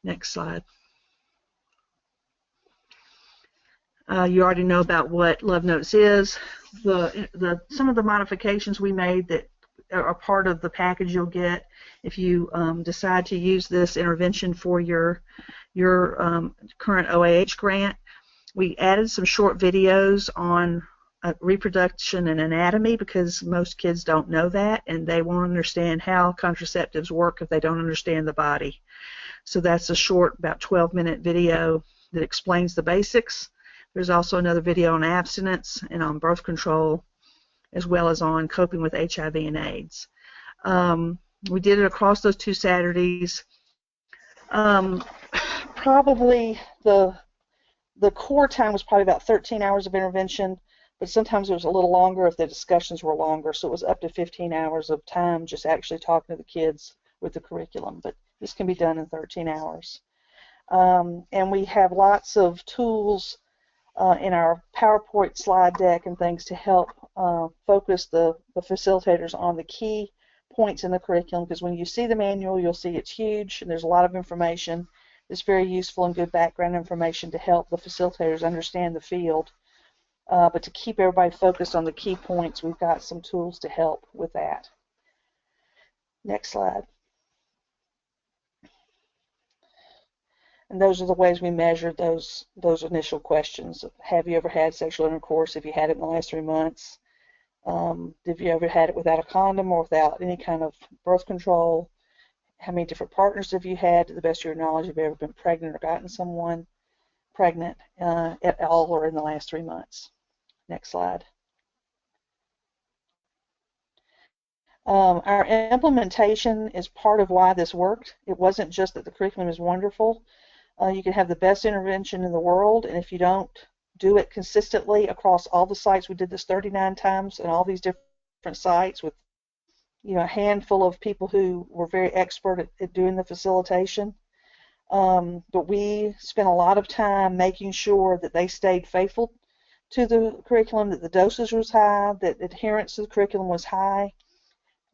Next slide. You already know about what Love Notes is. Some of the modifications we made that are part of the package you'll get if you decide to use this intervention for your current OAH grant. We added some short videos on reproduction and anatomy because most kids don't know that, and they won't understand how contraceptives work if they don't understand the body. So that's a short, about 12-minute video that explains the basics. There's also another video on abstinence and on birth control, as well as on coping with HIV and AIDS. We did it across those 2 Saturdays. Probably the core time was probably about 13 hours of intervention, but sometimes it was a little longer if the discussions were longer, so it was up to 15 hours of time just actually talking to the kids with the curriculum, but this can be done in 13 hours. And we have lots of tools in our PowerPoint slide deck and things to help focus the facilitators on the key points in the curriculum, because when you see the manual, you'll see it's huge and there's a lot of information. It's very useful and good background information to help the facilitators understand the field. But to keep everybody focused on the key points, we've got some tools to help with that. Next slide. And those are the ways we measured those initial questions. Have you ever had sexual intercourse? Have you had it in the last 3 months? Have you ever had it without a condom or without any kind of birth control? How many different partners have you had? To the best of your knowledge, have you ever been pregnant or gotten someone pregnant at all or in the last 3 months? Next slide. Our implementation is part of why this worked. It wasn't just that the curriculum is wonderful. You can have the best intervention in the world, and if you don't do it consistently across all the sites, we did this 39 times and all these different sites with a handful of people who were very expert at doing the facilitation. But we spent a lot of time making sure that they stayed faithful to the curriculum, that the dosage was high, that adherence to the curriculum was high,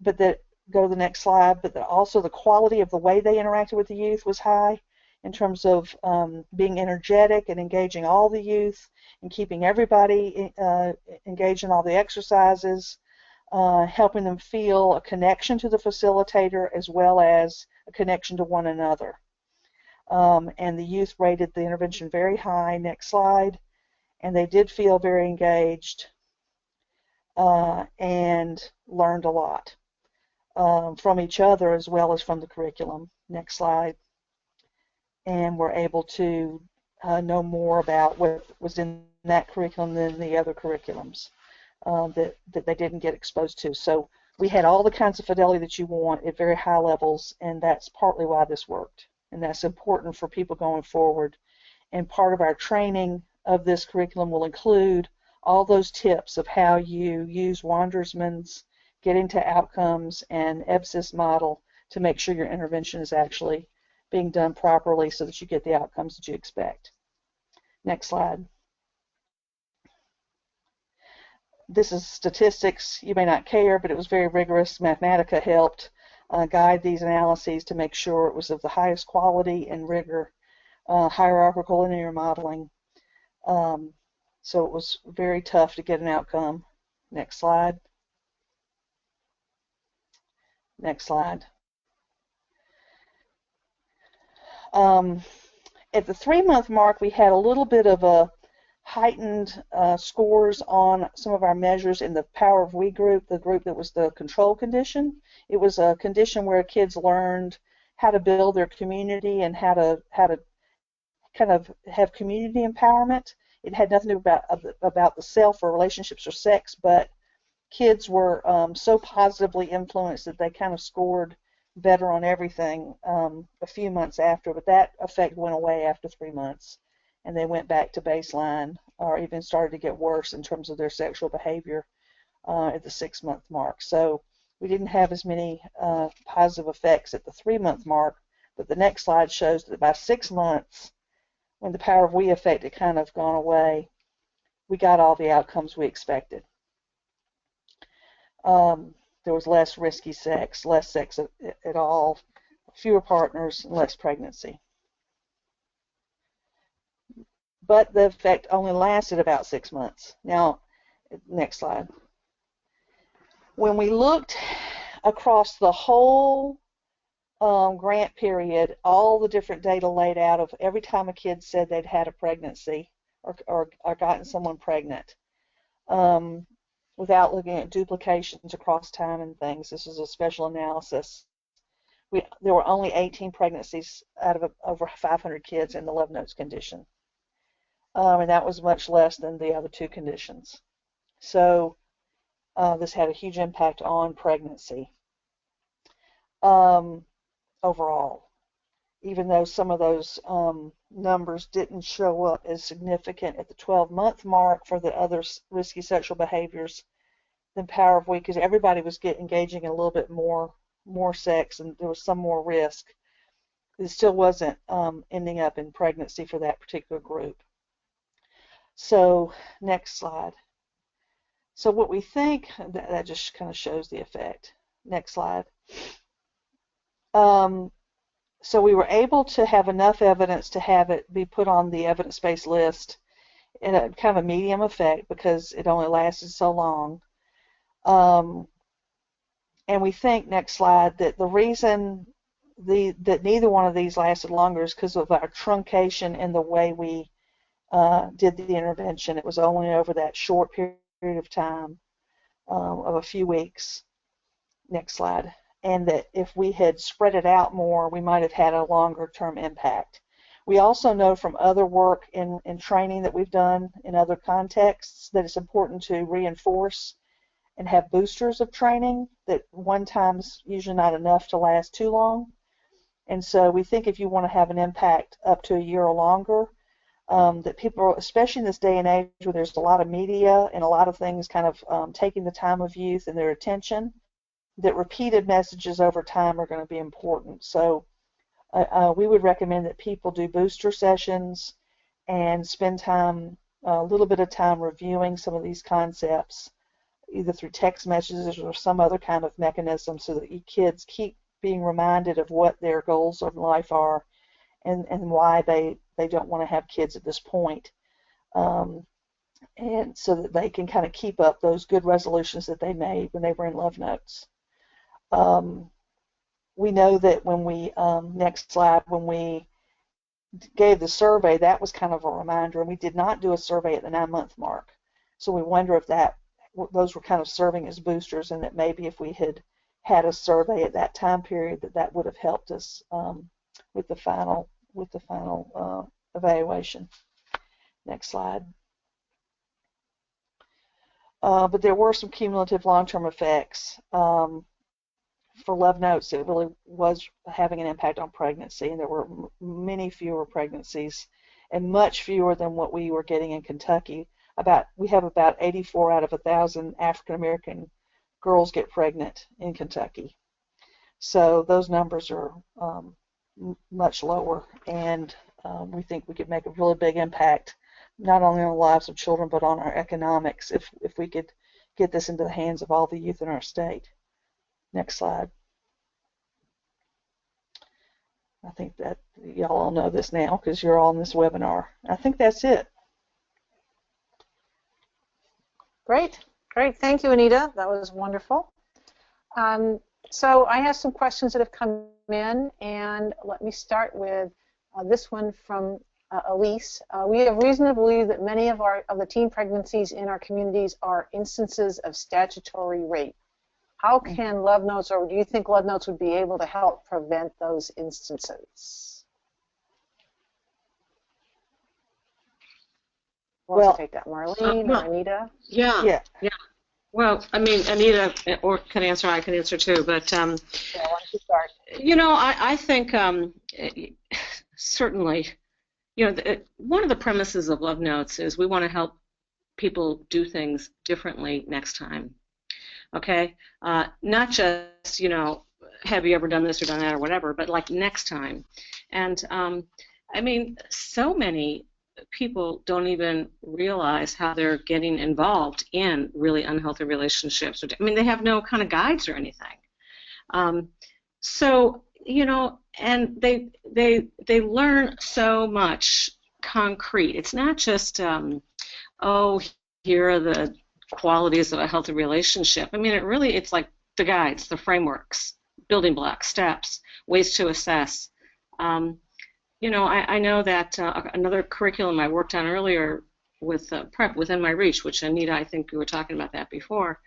but that, go to the next slide, but that also the quality of the way they interacted with the youth was high in terms of being energetic and engaging all the youth and keeping everybody engaged in all the exercises, helping them feel a connection to the facilitator as well as a connection to one another. and the youth rated the intervention very high. Next slide. And they did feel very engaged and learned a lot from each other as well as from the curriculum. Next slide. And were able to know more about what was in that curriculum than the other curriculums that they didn't get exposed to. So we had all the kinds of fidelity that you want at very high levels, and that's partly why this worked. And that's important for people going forward. And part of our training of this curriculum will include all those tips of how you use Wandersman's getting to outcomes and EBSIS model to make sure your intervention is actually being done properly so that you get the outcomes that you expect. Next slide. This is statistics. You may not care, but it was very rigorous. Mathematica helped guide these analyses to make sure it was of the highest quality and rigor, hierarchical linear modeling. So it was very tough to get an outcome. Next slide. Next slide. At the 3-month mark, we had a little bit of a heightened scores on some of our measures in the Power of We group, the group that was the control condition. It was a condition where kids learned how to build their community and how to kind of have community empowerment. It had nothing to do about the self or relationships or sex, but kids were so positively influenced that they kind of scored better on everything a few months after, but that effect went away after 3 months, and they went back to baseline or even started to get worse in terms of their sexual behavior at the 6-month mark. So we didn't have as many positive effects at the 3-month mark, but the next slide shows that by 6 months, when the Power of We effect had kind of gone away, we got all the outcomes we expected. There was less risky sex, less sex at all, fewer partners, and less pregnancy. But the effect only lasted about 6 months. Now, next slide. When we looked across the whole grant period, all the different data laid out of every time a kid said they'd had a pregnancy or gotten someone pregnant, without looking at duplications across time and things. This is a special analysis. There were only 18 pregnancies out of over 500 kids in the Love Notes condition. And that was much less than the other 2 conditions. So this had a huge impact on pregnancy overall, even though some of those numbers didn't show up as significant at the 12-month mark for the other risky sexual behaviors than Power of We, because everybody was engaging in a little bit more sex and there was some more risk. It still wasn't ending up in pregnancy for that particular group. So next slide. So what we think, that just kind of shows the effect. Next slide. So we were able to have enough evidence to have it be put on the evidence-based list in a kind of a medium effect because it only lasted so long. And we think, next slide, that the reason that neither one of these lasted longer is because of our truncation in the way we did the intervention. It was only over that short period of time of a few weeks. Next slide. And that if we had spread it out more, we might have had a longer-term impact. We also know from other work in training that we've done in other contexts that it's important to reinforce and have boosters of training, that one time's usually not enough to last too long. And so we think if you want to have an impact up to a year or longer, that people, especially in this day and age where there's a lot of media and a lot of things kind of taking the time of youth and their attention, that repeated messages over time are going to be important. So we would recommend that people do booster sessions and spend time, a little bit of time reviewing some of these concepts, either through text messages or some other kind of mechanism so that you kids keep being reminded of what their goals of life are and why they don't want to have kids at this point. And so that they can kind of keep up those good resolutions that they made when they were in Love Notes. We know that when we, next slide, when we gave the survey, that was kind of a reminder, and we did not do a survey at the 9-month mark. So we wonder if those were kind of serving as boosters, and that maybe if we had had a survey at that time period, that would have helped us with the final evaluation. Next slide. But there were some cumulative long-term effects. For Love Notes, it really was having an impact on pregnancy, and there were many fewer pregnancies, and much fewer than what we were getting in Kentucky. We have about 84 out of 1,000 African American girls get pregnant in Kentucky. So those numbers are much lower, and we think we could make a really big impact, not only on the lives of children, but on our economics if we could get this into the hands of all the youth in our state. Next slide. I think that y'all all know this now because you're all in this webinar. I think that's it. Great, great. Thank you, Anita. That was wonderful. So I have some questions that have come in, and let me start with this one from Elise. We have reason to believe that many of the teen pregnancies in our communities are instances of statutory rape. How can Love Notes, or do you think Love Notes would be able to help prevent those instances? Who wants to take that, Marlene or Anita? Yeah. Well, I mean, Anita can answer, I can answer too, but, yeah, why don't you start? you know, I think certainly, you know, one of the premises of Love Notes is we want to help people do things differently next time. Okay, not just, you know, have you ever done this or done that or whatever, but like next time. And I mean, so many people don't even realize how they're getting involved in really unhealthy relationships. I mean, they have no kind of guides or anything. So, you know, and they learn so much concrete. It's not just, oh, here are the qualities of a healthy relationship. I mean, it's like the guides, the frameworks, building blocks, steps, ways to assess. You know, I know that another curriculum I worked on earlier with PrEP, Within My Reach, which Anita, I think you were talking about that before.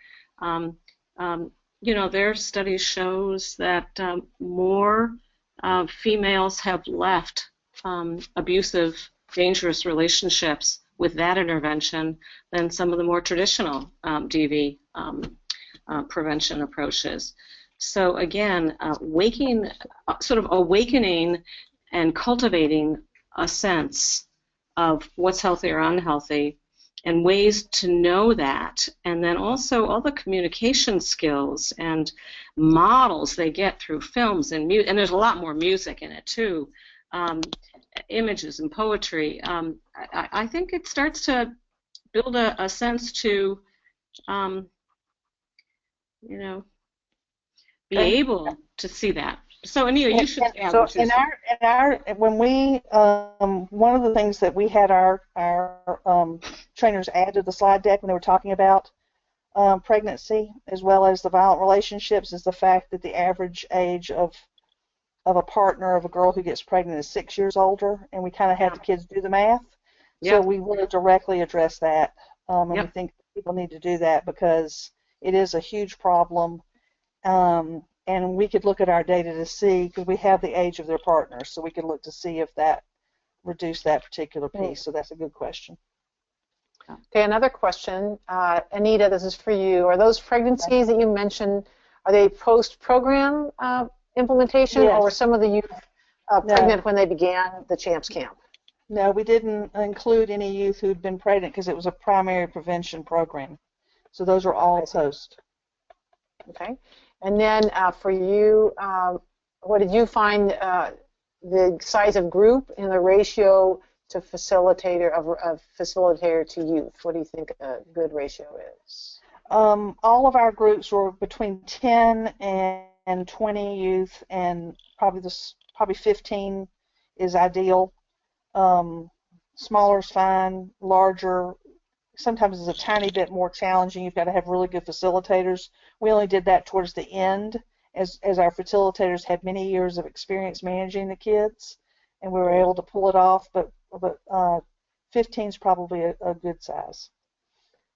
You know, their study shows that more females have left abusive, dangerous relationships with that intervention than some of the more traditional DV prevention approaches. So again, sort of awakening and cultivating a sense of what's healthy or unhealthy and ways to know that, and then also all the communication skills and models they get through films and music, and there's a lot more music in it too, images and poetry. I think it starts to build a sense to, you know, be able to see that. So Anita, you should add. So when we one of the things that we had our trainers add to the slide deck when they were talking about pregnancy as well as the violent relationships is the fact that the average age of a partner of a girl who gets pregnant is 6 years older, and we kind of had the kids do the math. So we really directly address that, and we think people need to do that because it is a huge problem. And we could look at our data to see, because we have the age of their partners, so we could look to see if that reduced that particular piece. So that's a good question. Okay, another question. Anita, this is for you. Are those pregnancies that you mentioned, are they post-program implementation, or were some of the youth pregnant when they began the CHAMPS camp? No, we didn't include any youth who'd been pregnant because it was a primary prevention program. So those are all post. Okay. And then for you, what did you find the size of group and the ratio to facilitator of facilitator to youth? What do you think a good ratio is? All of our groups were between 10 and 20 youth, and probably 15 is ideal. Smaller is fine. Larger sometimes is a tiny bit more challenging. You've got to have really good facilitators. We only did that towards the end, as our facilitators had many years of experience managing the kids, and we were able to pull it off. But 15 is probably a good size.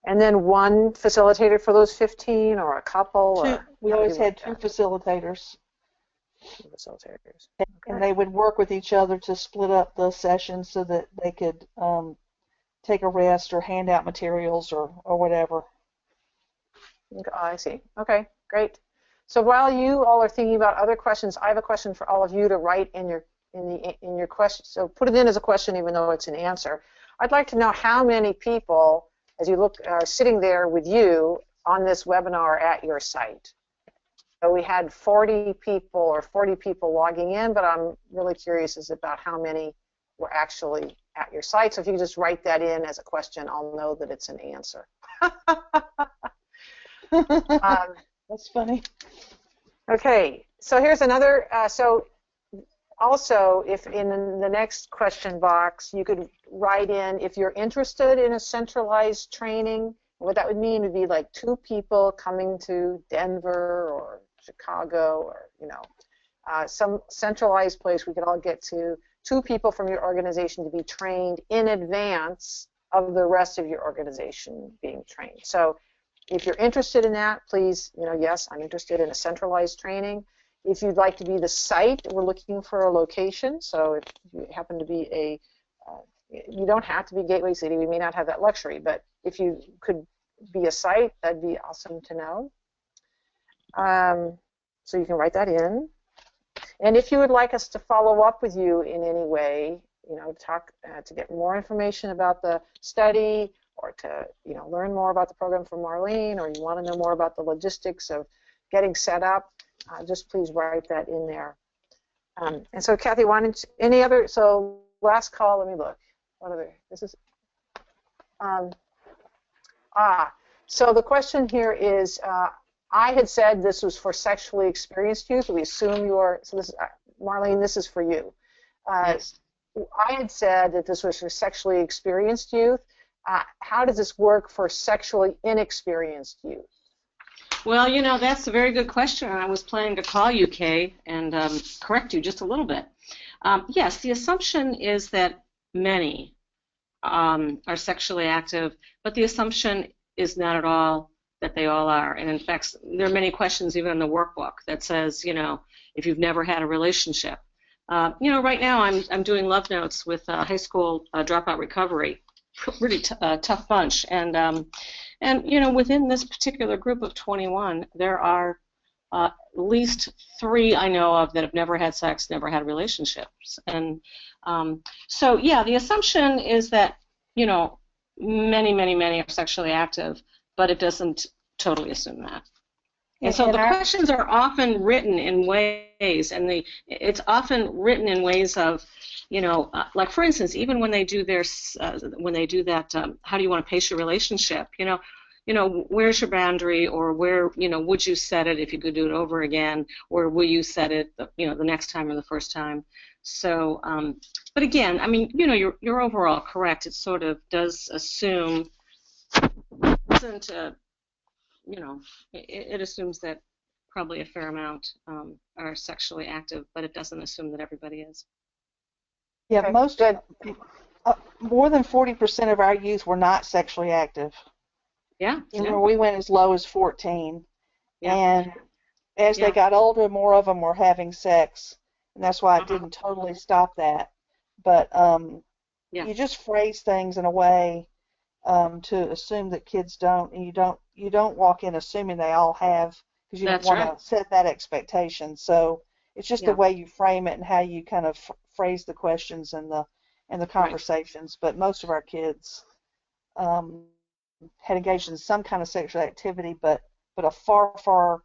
And then one facilitator for those 15, or a couple? We always had two facilitators. Two facilitators. And they would work with each other to split up the sessions so that they could take a rest or hand out materials or whatever. Oh, I see. Okay, great. So while you all are thinking about other questions, I have a question for all of you to write in your question. So put it in as a question, even though it's an answer. I'd like to know how many people, as you look, are sitting there with you on this webinar at your site. So we had 40 people or 40 people logging in, but I'm really curious about how many were actually at your site. So if you could just write that in as a question, I'll know that it's an answer. That's funny. Okay, so here's another. So also, if in the next question box, you could write in if you're interested in a centralized training. What that would mean would be like 2 people coming to Denver or Chicago, or some centralized place we could all get to. 2 people from your organization to be trained in advance of the rest of your organization being trained. So if you're interested in that, please, yes, I'm interested in a centralized training. If you'd like to be the site, we're looking for a location. So if you happen to be you don't have to be Gateway City. We may not have that luxury, but if you could be a site, that'd be awesome to know. So you can write that in. And if you would like us to follow up with you in any way, to get more information about the study, or to learn more about the program from Marlene, or you want to know more about the logistics of getting set up, just please write that in there. And so Kathy, so last call, let me look. What other, this is, so the question here is, I had said this was for sexually experienced youth. We assume so this is, Marlene, this is for you. Yes. I had said that this was for sexually experienced youth. How does this work for sexually inexperienced youth? Well, that's a very good question. I was planning to call you, Kay, and correct you just a little bit. Yes, the assumption is that many are sexually active, but the assumption is not at all that they all are. And in fact, there are many questions even in the workbook that says, if you've never had a relationship. Right now I'm doing love notes with high school dropout recovery, really tough bunch. And within this particular group of 21, there are at least 3 I know of that have never had sex, never had relationships. And so, yeah, the assumption is that, many, many, many are sexually active, but it doesn't totally assume that. And so the questions are often written in ways, and it's often written in ways of, like for instance, even when they do that, how do you want to pace your relationship? Where's your boundary, or where, would you set it if you could do it over again, or will you set it, the next time or the first time? So, but again, I mean, you're overall correct. It sort of does assume, doesn't, it assumes that probably a fair amount are sexually active, but it doesn't assume that everybody is. Yeah, Okay, most good. More than 40% of our youth were not sexually active. Yeah. We went as low as 14. Yeah. And as they got older, more of them were having sex, and that's why I didn't totally stop that. But you just phrase things in a way to assume that kids don't, and you don't walk in assuming they all have, because you don't want to set that expectation. So it's just the way you frame it and how you kind of phrase the questions and the conversations. But most of our kids had engaged in some kind of sexual activity, but a far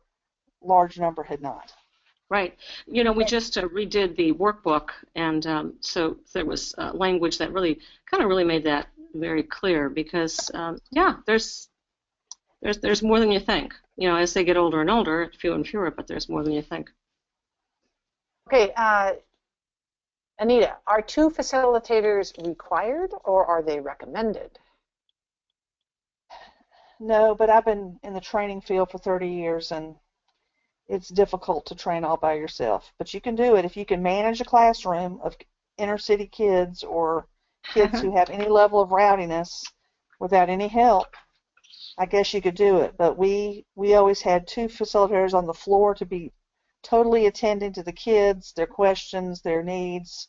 large number had not. Right. We just redid the workbook, and so there was language that really made that very clear, because there's more than you think. As they get older and older, fewer and fewer, but there's more than you think. Okay, Anita, are 2 facilitators required, or are they recommended? No, but I've been in the training field for 30 years, and it's difficult to train all by yourself. But you can do it if you can manage a classroom of inner city kids or kids who have any level of rowdiness without any help, I guess you could do it. But we always had 2 facilitators on the floor to be totally attending to the kids, their questions, their needs,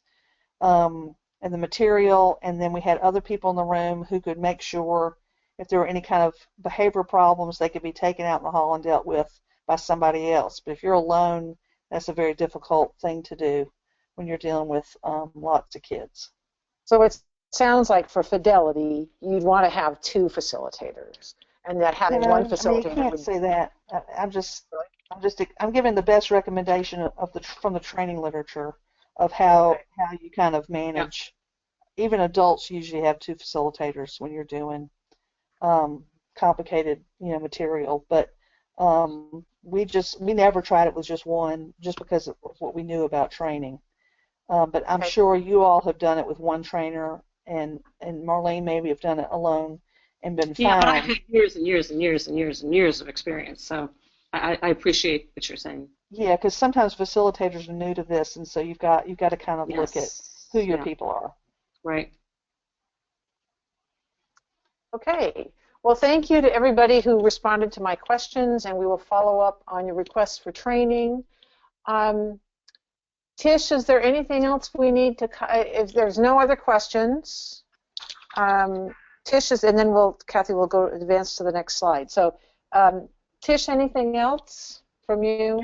and the material, and then we had other people in the room who could make sure if there were any kind of behavior problems, they could be taken out in the hall and dealt with by somebody else. But if you're alone, that's a very difficult thing to do when you're dealing with lots of kids. So it sounds like for fidelity, you'd want to have 2 facilitators, and that having No, one I mean, you facilitator can't say that. I'm giving the best recommendation from the training literature of how you kind of manage. Even adults usually have 2 facilitators when you're doing complicated, material. But we never tried it with just one, just because of what we knew about training. But I'm sure you all have done it with one trainer, and Marlene maybe have done it alone and been fine. Yeah, but I've had years and years and years and years and years of experience, so I appreciate what you're saying. Yeah, because sometimes facilitators are new to this, and so you've got to kind of look at who your people are. Right. Okay. Well, thank you to everybody who responded to my questions, and we will follow up on your requests for training. Tish, is there anything else we need to, if there's no other questions, Tish is, and then Kathy will go advance to the next slide. So, Tish, anything else from you?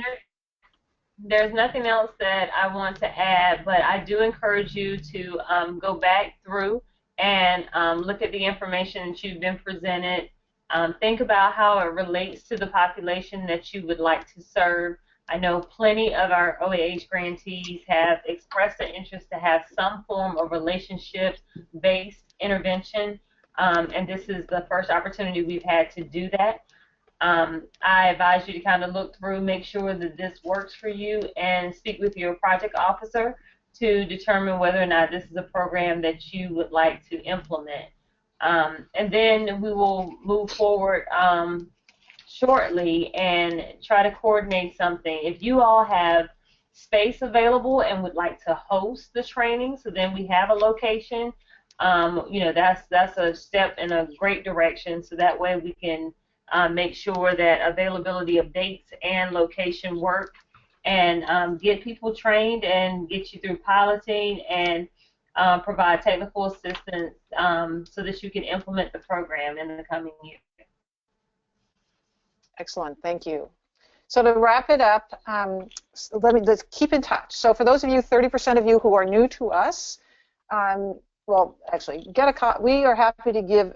There's nothing else that I want to add, but I do encourage you to go back through and look at the information that you've been presented. Think about how it relates to the population that you would like to serve. I know plenty of our OAH grantees have expressed an interest to have some form of relationship-based intervention, and this is the first opportunity we've had to do that. I advise you to kind of look through, make sure that this works for you, and speak with your project officer to determine whether or not this is a program that you would like to implement. And then we will move forward shortly and try to coordinate something. If you all have space available and would like to host the training, so then we have a location, that's a step in a great direction, so that way we can make sure that availability of dates and location work, and get people trained and get you through piloting and provide technical assistance so that you can implement the program in the coming year. Excellent, thank you. So to wrap it up, let's keep in touch. So for those of you, 30% of you who are new to us, well, actually, we are happy to give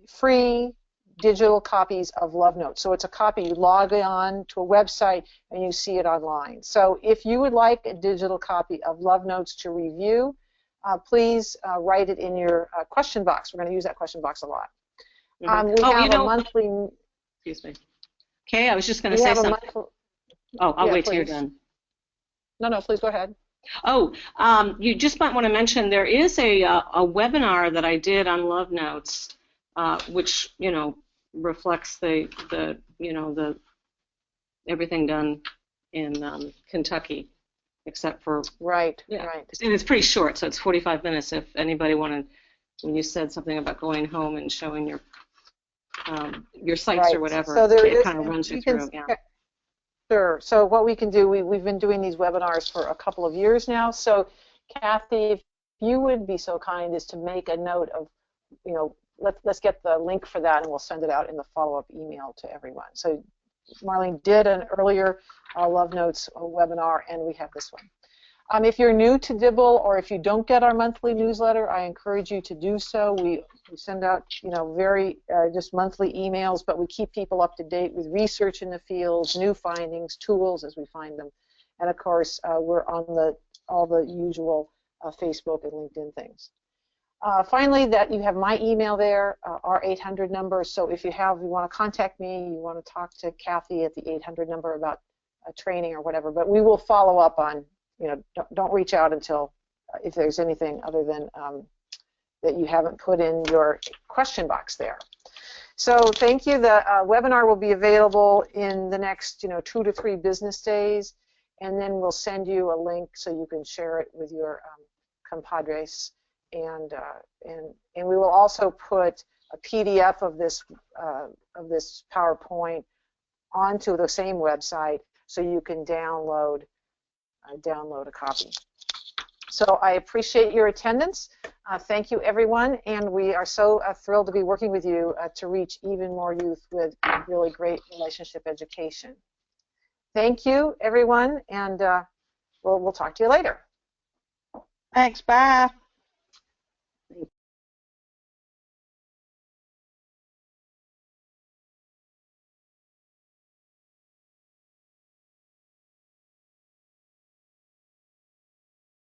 free digital copies of Love Notes. So it's a copy, you log on to a website and you see it online. So if you would like a digital copy of Love Notes to review, please write it in your question box. We're going to use that question box a lot. We have a monthly... Excuse me. Okay, I was just going to say something. I'll wait till you're done. No, please go ahead. Oh, you just might want to mention there is a webinar that I did on Love Notes, which reflects the everything done in Kentucky, except for right. And it's pretty short, so it's 45 minutes. If anybody wanted, when you said something about going home and showing your sites or whatever, so it kind of runs you through. Yeah. Sure. So what we can do, we've been doing these webinars for a couple of years now. So Kathy, if you would be so kind as to make a note of, let's get the link for that, and we'll send it out in the follow-up email to everyone. So Marlene did an earlier Love Notes webinar, and we have this one. If you're new to Dibble, or if you don't get our monthly newsletter, I encourage you to do so. We send out, very just monthly emails, but we keep people up to date with research in the field, new findings, tools as we find them, and of course we're on all the usual Facebook and LinkedIn things. Finally, that you have my email there, our 800 number. So if you want to contact me, you want to talk to Kathy at the 800 number about training or whatever, but we will follow up on. Don't reach out until if there's anything other than that you haven't put in your question box there. So thank you. The webinar will be available in the next 2 to 3 business days, and then we'll send you a link so you can share it with your compadres, and we will also put a PDF of this PowerPoint onto the same website so you can download a copy. So I appreciate your attendance. Thank you, everyone, and we are so thrilled to be working with you to reach even more youth with really great relationship education. Thank you, everyone, and we'll talk to you later. Thanks. Bye.